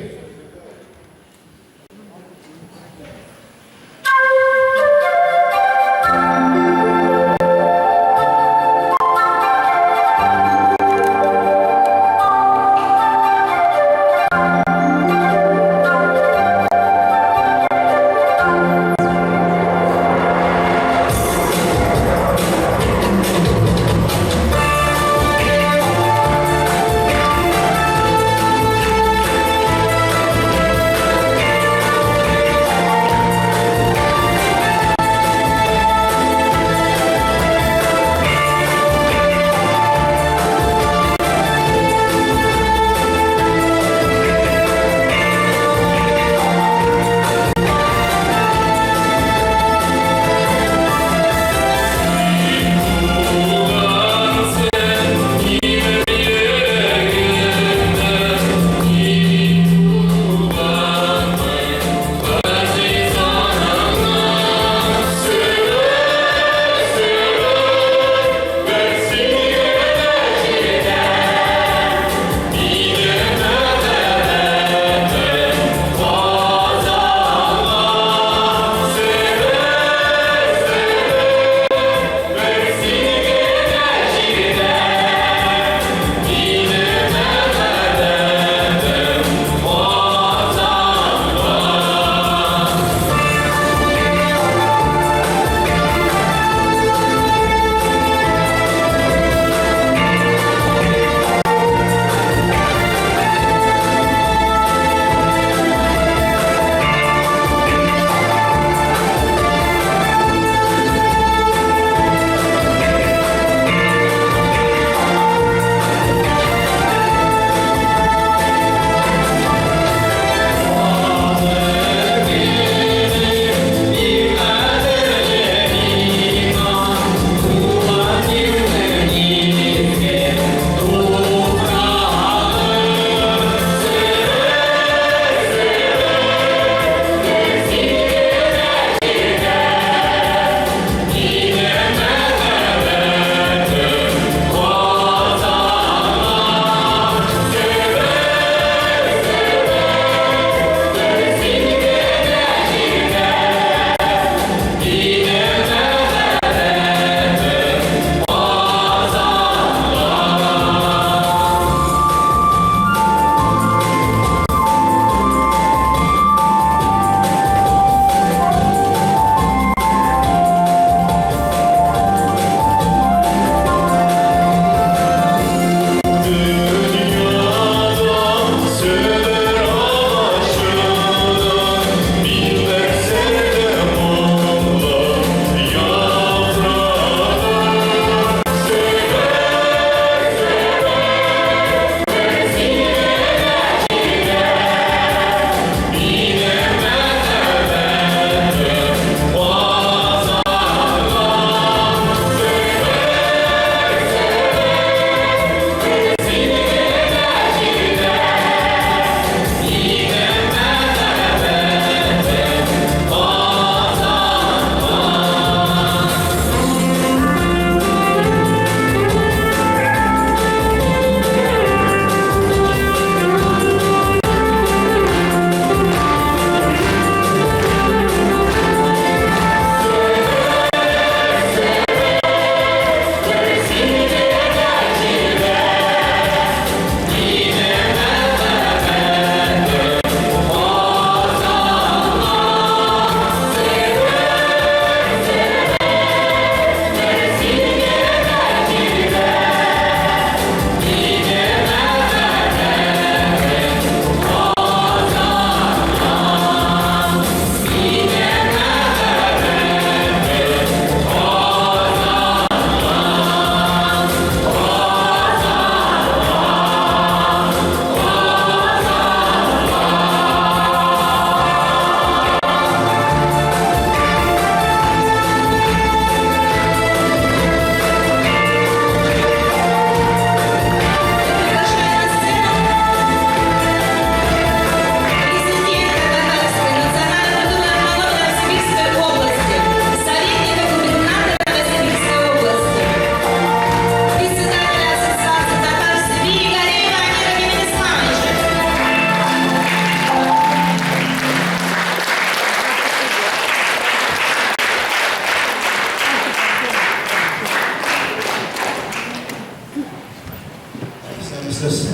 Siz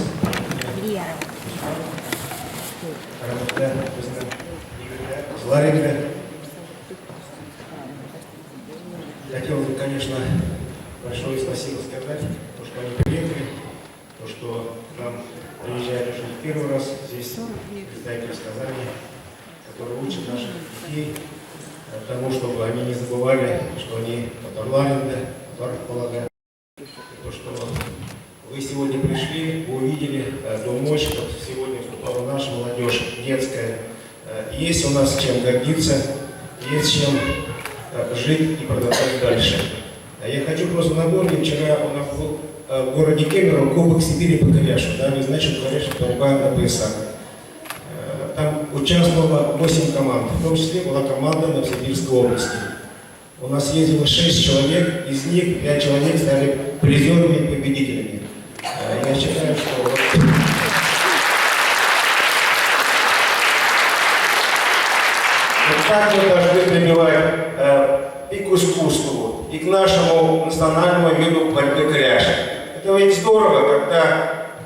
rahmatli bizning Ларинга. Хотел бы, конечно, большое спасибо сказать, то, что они приехали, то, что нам приезжали уже в первый раз здесь представители из Казани, которые учат наших детей тому, чтобы они не забывали, что они от Орларинга, от Архполага. То, что вы сегодня пришли, вы увидели Дом мальчиков, сегодня вступала наша молодежь детская. Есть у нас чем гордиться, есть чем жить и продолжать дальше. Я хочу просто напомнить, вчера у нас был в городе Кемерово Кубок Сибири по каляшу, да, вы знаете, что каляш это борьба на поясах. Там участвовало 8 команд, в том числе была команда Новосибирской области. У нас ездило 6 человек, из них 5 человек стали призерами и победителями. Я считаю, что вот так мы должны прибивать и к искусству, и к нашему национальному виду борьбы каляш. Это ведь здорово, когда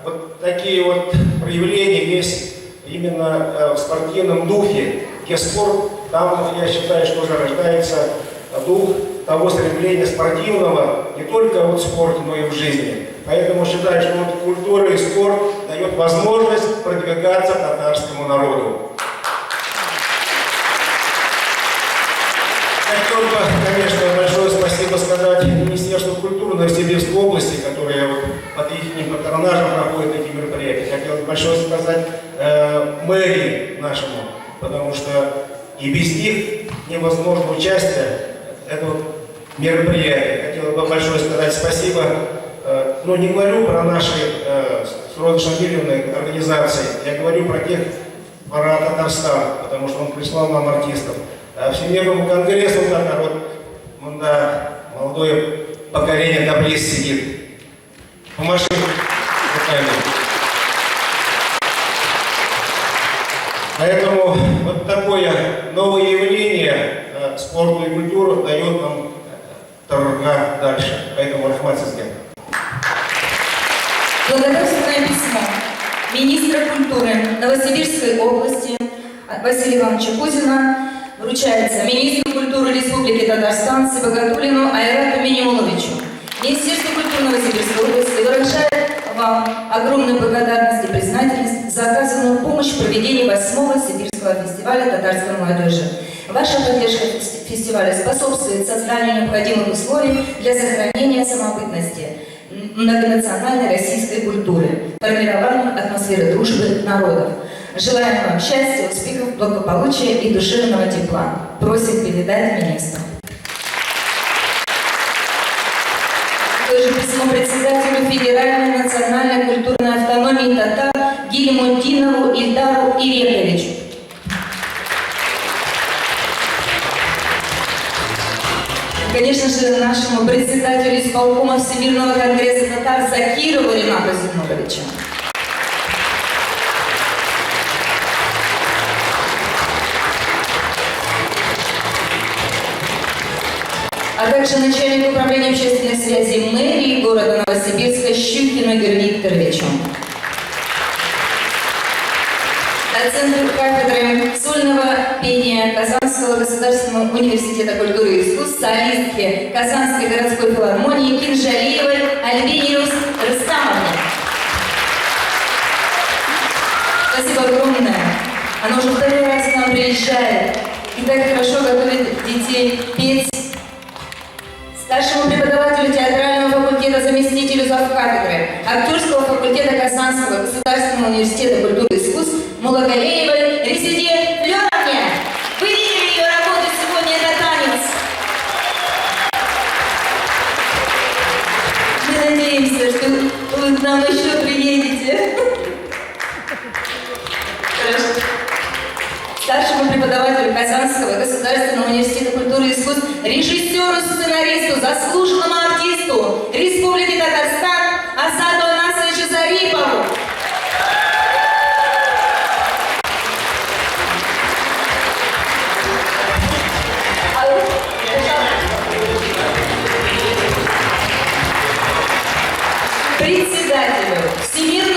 вот такие вот проявления есть именно в спортивном духе, где спорт, там, я считаю, что уже рождается дух того стремления спортивного не только вот в спорте, но и в жизни. Поэтому считаю, что вот культура и спорт дает возможность продвигаться татарскому народу. Хотел бы, конечно, большое спасибо сказать Министерству культуры Новосибирской области, которое вот под их патронажем проходит эти мероприятия. Хотел бы большое сказать мэрии нашему, потому что и без них невозможно участие этого мероприятия. Хотел бы большое сказать спасибо, но не говорю про наши Розы Шамильевны организации, я говорю про Татарстан, потому что он прислал нам артистов. Всемирному конгрессу татар, вот да, молодое поколение таблиц сидит. Помаши руками. Поэтому вот такое новое явление спорту и культуру дает нам торга дальше. Поэтому рахмат сизге. Благодарственное письмо министра культуры Новосибирской области Василия Ивановича Кузина вручается министру культуры Республики Татарстан Сибагатуллину Айрату Минимуловичу. Министерство культуры Новосибирской области выражает вам огромную благодарность и признательность за оказанную помощь в проведении 8-го Сибирского фестиваля татарской молодежи. Ваша поддержка фестиваля способствует созданию необходимых условий для сохранения самобытности многонациональной российской культуры, формированию атмосферы дружбы народов. Желаем вам счастья, успехов, благополучия и душевного тепла. Просит передать министру. Такое же письмо председателю Федеральной национальной культурной автономии татар Гильмутдинову Ильдару Ирековичу. Конечно же, нашему председателю исполкома Всемирного конгресса татар Закирову Ринату Зигнуровичу. А также начальник управления общественной связи мэрии города Новосибирска Щукину Игорю Викторовичу. Доцент кафедры сольного пения Казанского государственного университета культуры и искусств, солистки Казанской городской филармонии Кинжалиевой Альбине Рустамовне. Спасибо огромное. Она уже второй раз к нам приезжает и так хорошо готовит детей петь. Старшему преподавателю театрального факультета, заместителю завкафедры, актерского факультета Казанского государственного университета культуры и искусств Мулагалеевой Резиде Флёровне. Вы видели ее работу сегодня, это танец. Мы надеемся, что вы к нам еще приедете. Хорошо. Старшему преподавателю Казанского государственного университета культуры и искусств, режиссеру, сценаристу, заслуженному артисту Республики Татарстан Асаду Анасовичу Зарипову. Председателю Всемирного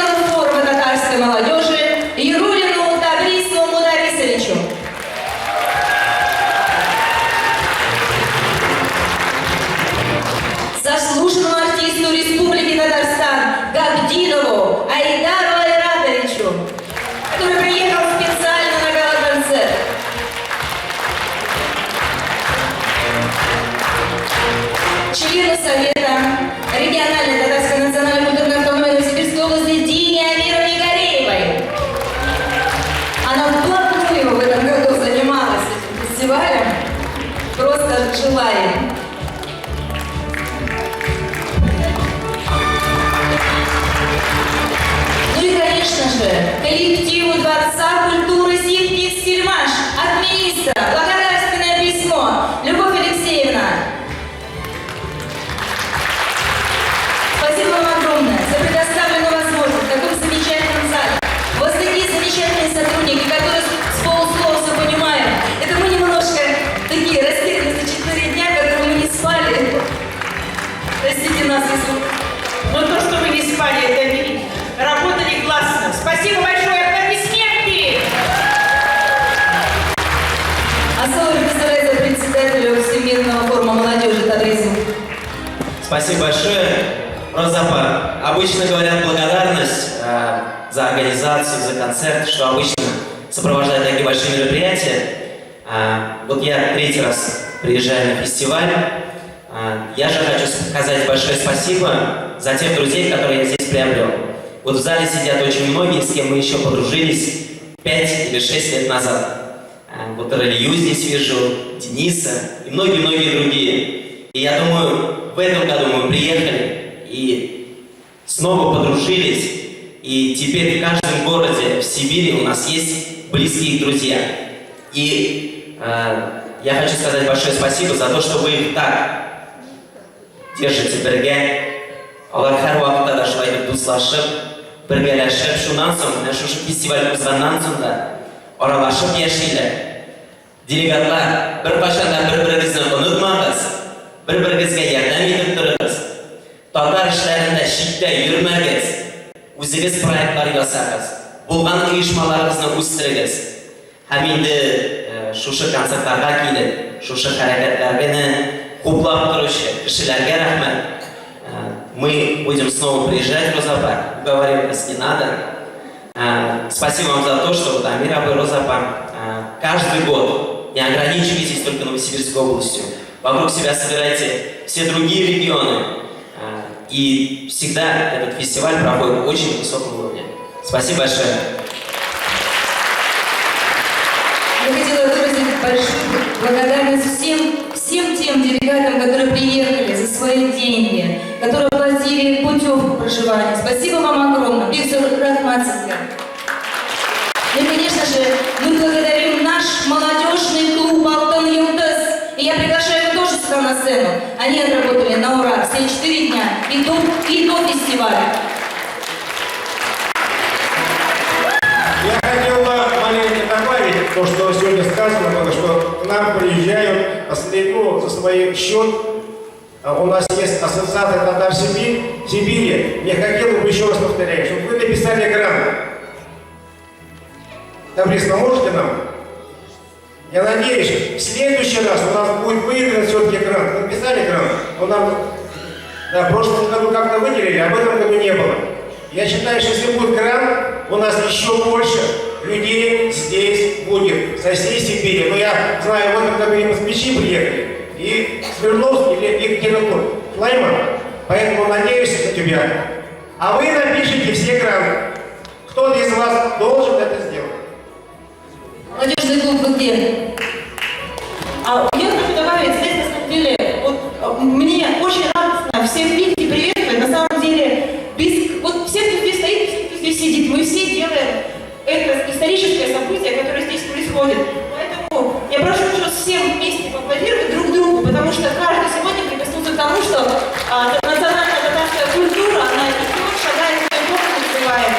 Абдидову Айдару Айратовичу, который приехал специально на гала-концерт. Члену Совета региональной татарской национальной культурной автономии Новосибирской области Дине Амировне Гореевой. Она вплотную в этом году занималась этим фестивалем. Просто желаем. Ну и, конечно же, коллективу Дворца культуры Сибтекстильмаш от министра благодарственное письмо. Любовь Алексеевна. Спасибо вам огромное за предоставленную возможность в таком замечательном зале. Вот такие замечательные сотрудники, которые с полуслова все понимают. Это мы немножко такие растерянные за 4 дня, которые мы не спали. Простите нас, если... Ну то, что мы не спали, это не работали классно. Спасибо большое, аплодисменты! А слово предоставляется председателю Всемирного форума молодежи Табризу. Спасибо большое. Розапа, обычно говорят благодарность за организацию, за концерт, что обычно сопровождает такие большие мероприятия. Вот я 3-й раз приезжаю на фестиваль. Я же хочу сказать большое спасибо за тех друзей, которые я здесь приобрел. Вот в зале сидят очень многие, с кем мы еще подружились 5 или 6 лет назад. Вот Ралию здесь вижу, Дениса и многие-многие другие. И я думаю, в этом году мы приехали и снова подружились. И теперь в каждом городе в Сибири у нас есть близкие друзья. И я хочу сказать большое спасибо за то, что вы их так держите бірге. Олар һәр вакытта да шулай итеп дуслашып, бергәләшеп, шуннан соң, шушы фестиваль узганнан соң да аралашып яшиләр. Делегатлар, беркайчан да бер-берегезне онытмагыз, бер-берегезгә ярдәм итеп торыгыз. Татар эшләрендә читтә йөрмәгез, үзегез проектлар ясагыз, булган оешмаларыгызны үстерегез. Һәм инде шушы концертларга килеп, шушы хәрәкәтләрне хуплап торучы кешеләргә рәхмәт. Мы будем снова приезжать в Розапар, уговаривать нас не надо. Спасибо вам за то, что Амира и Розапар каждый год, не ограничивайтесь только Новосибирской областью, вокруг себя собирайте все другие регионы. И всегда этот фестиваль проходит очень высоком уровне. Спасибо большое. Я хотела выразить большую благодарность всем тем делегатам, которые приехали за свои деньги, которые оплатили путевку проживания. Спасибо вам огромное. Виктор Рахматович. Ну и, конечно же, мы благодарим наш молодежный клуб «Алтын Юлдыз». И я приглашаю их тоже сюда на сцену. Они отработали на ура все 4 дня и до фестиваля. Я хотел бы маленько добавить то, что сегодня сказано, было, что к нам приезжают за свой счет. У нас есть ассоциация татар Сибири. Я хотел бы еще раз повторять, чтобы вы написали грант. Табриз, поможете нам? Я надеюсь, в следующий раз у нас будет выигран все-таки грант. Вы написали грант? Он нам в прошлом году как-то выделили, а в этом году не было. Я считаю, что если будет грант, у нас еще больше людей здесь будет, со всей Сибири. Но я знаю, в этом году и москвичи приехали, и Свердловск, и Екатеринбург, Флайман. Поэтому надеюсь на тебя. А вы напишите все гранты. Кто-то из вас должен это сделать. Молодежный клуб, вы где? Я хочу добавить, здесь на самом деле, вот, мне очень радостно всех видеть и приветствовать. На самом деле, вот все, кто здесь стоит, все, кто здесь сидит, мы все делаем это историческое событие, которое здесь происходит. Поэтому я прошу вас всем вместе поаплодировать друг другу, потому что каждый сегодня прикоснулся к тому, что национальная татарская культура, она идет, шагает в своем доме, называем.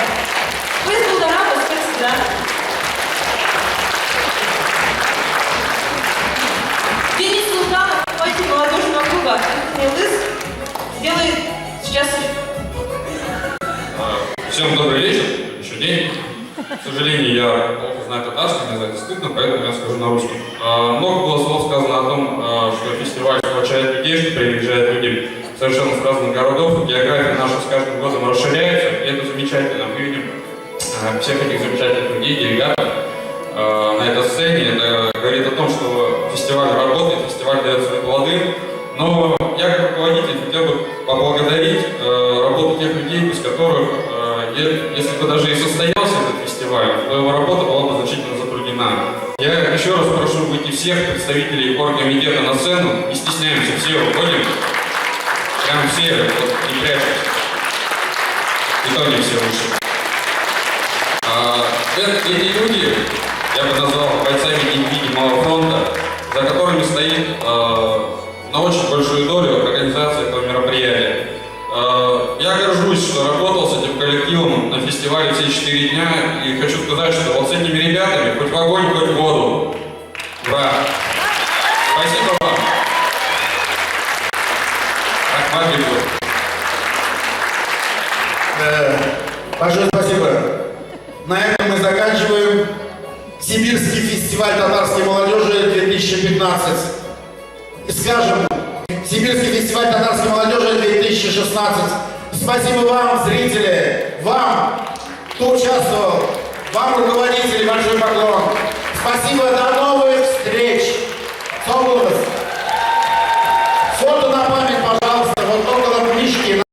Поэтому да, спасибо. Денис Султанов, руководитель молодежного клуба «Юлдыз», сделает сейчас... Всем добрый вечер, еще день. К сожалению, я плохо знаю татарский, мне за это стыдно, поэтому я скажу на русском. Много было слов сказано о том, что фестиваль сплочает людей, что приезжают люди совершенно с разных городов. География наша с каждым годом расширяется, и это замечательно. Мы видим всех этих замечательных людей, делегатов на этой сцене. Это говорит о том, что фестиваль работает, фестиваль дает свои плоды. Но я как руководитель хотел бы поблагодарить работу тех людей, без которых, если бы даже и состоялся этот фестиваль, то его работа была бы значительно затруднена. Я еще раз прошу выйти всех представителей оргкомитета на сцену, не стесняемся, все выходим, прям все, вот, не прячемся, и то не все вышли. Эти люди, я бы назвал бойцами невидимого фронта, за которыми стоит на очень большую долю организации этого мероприятия. Я горжусь, что работал с этим коллективом на фестивале все 4 дня, и хочу сказать, что вот с этими ребятами хоть в огонь, хоть в воду. Ура! Спасибо вам! Ахмад Беков. Большое спасибо. На этом мы заканчиваем Сибирский фестиваль татарской молодежи 2015. И скажем, Сибирский фестиваль татарской молодежи 2016. Спасибо вам, зрители, вам, кто участвовал, вам, руководители, большой поклон. Спасибо, до новых встреч!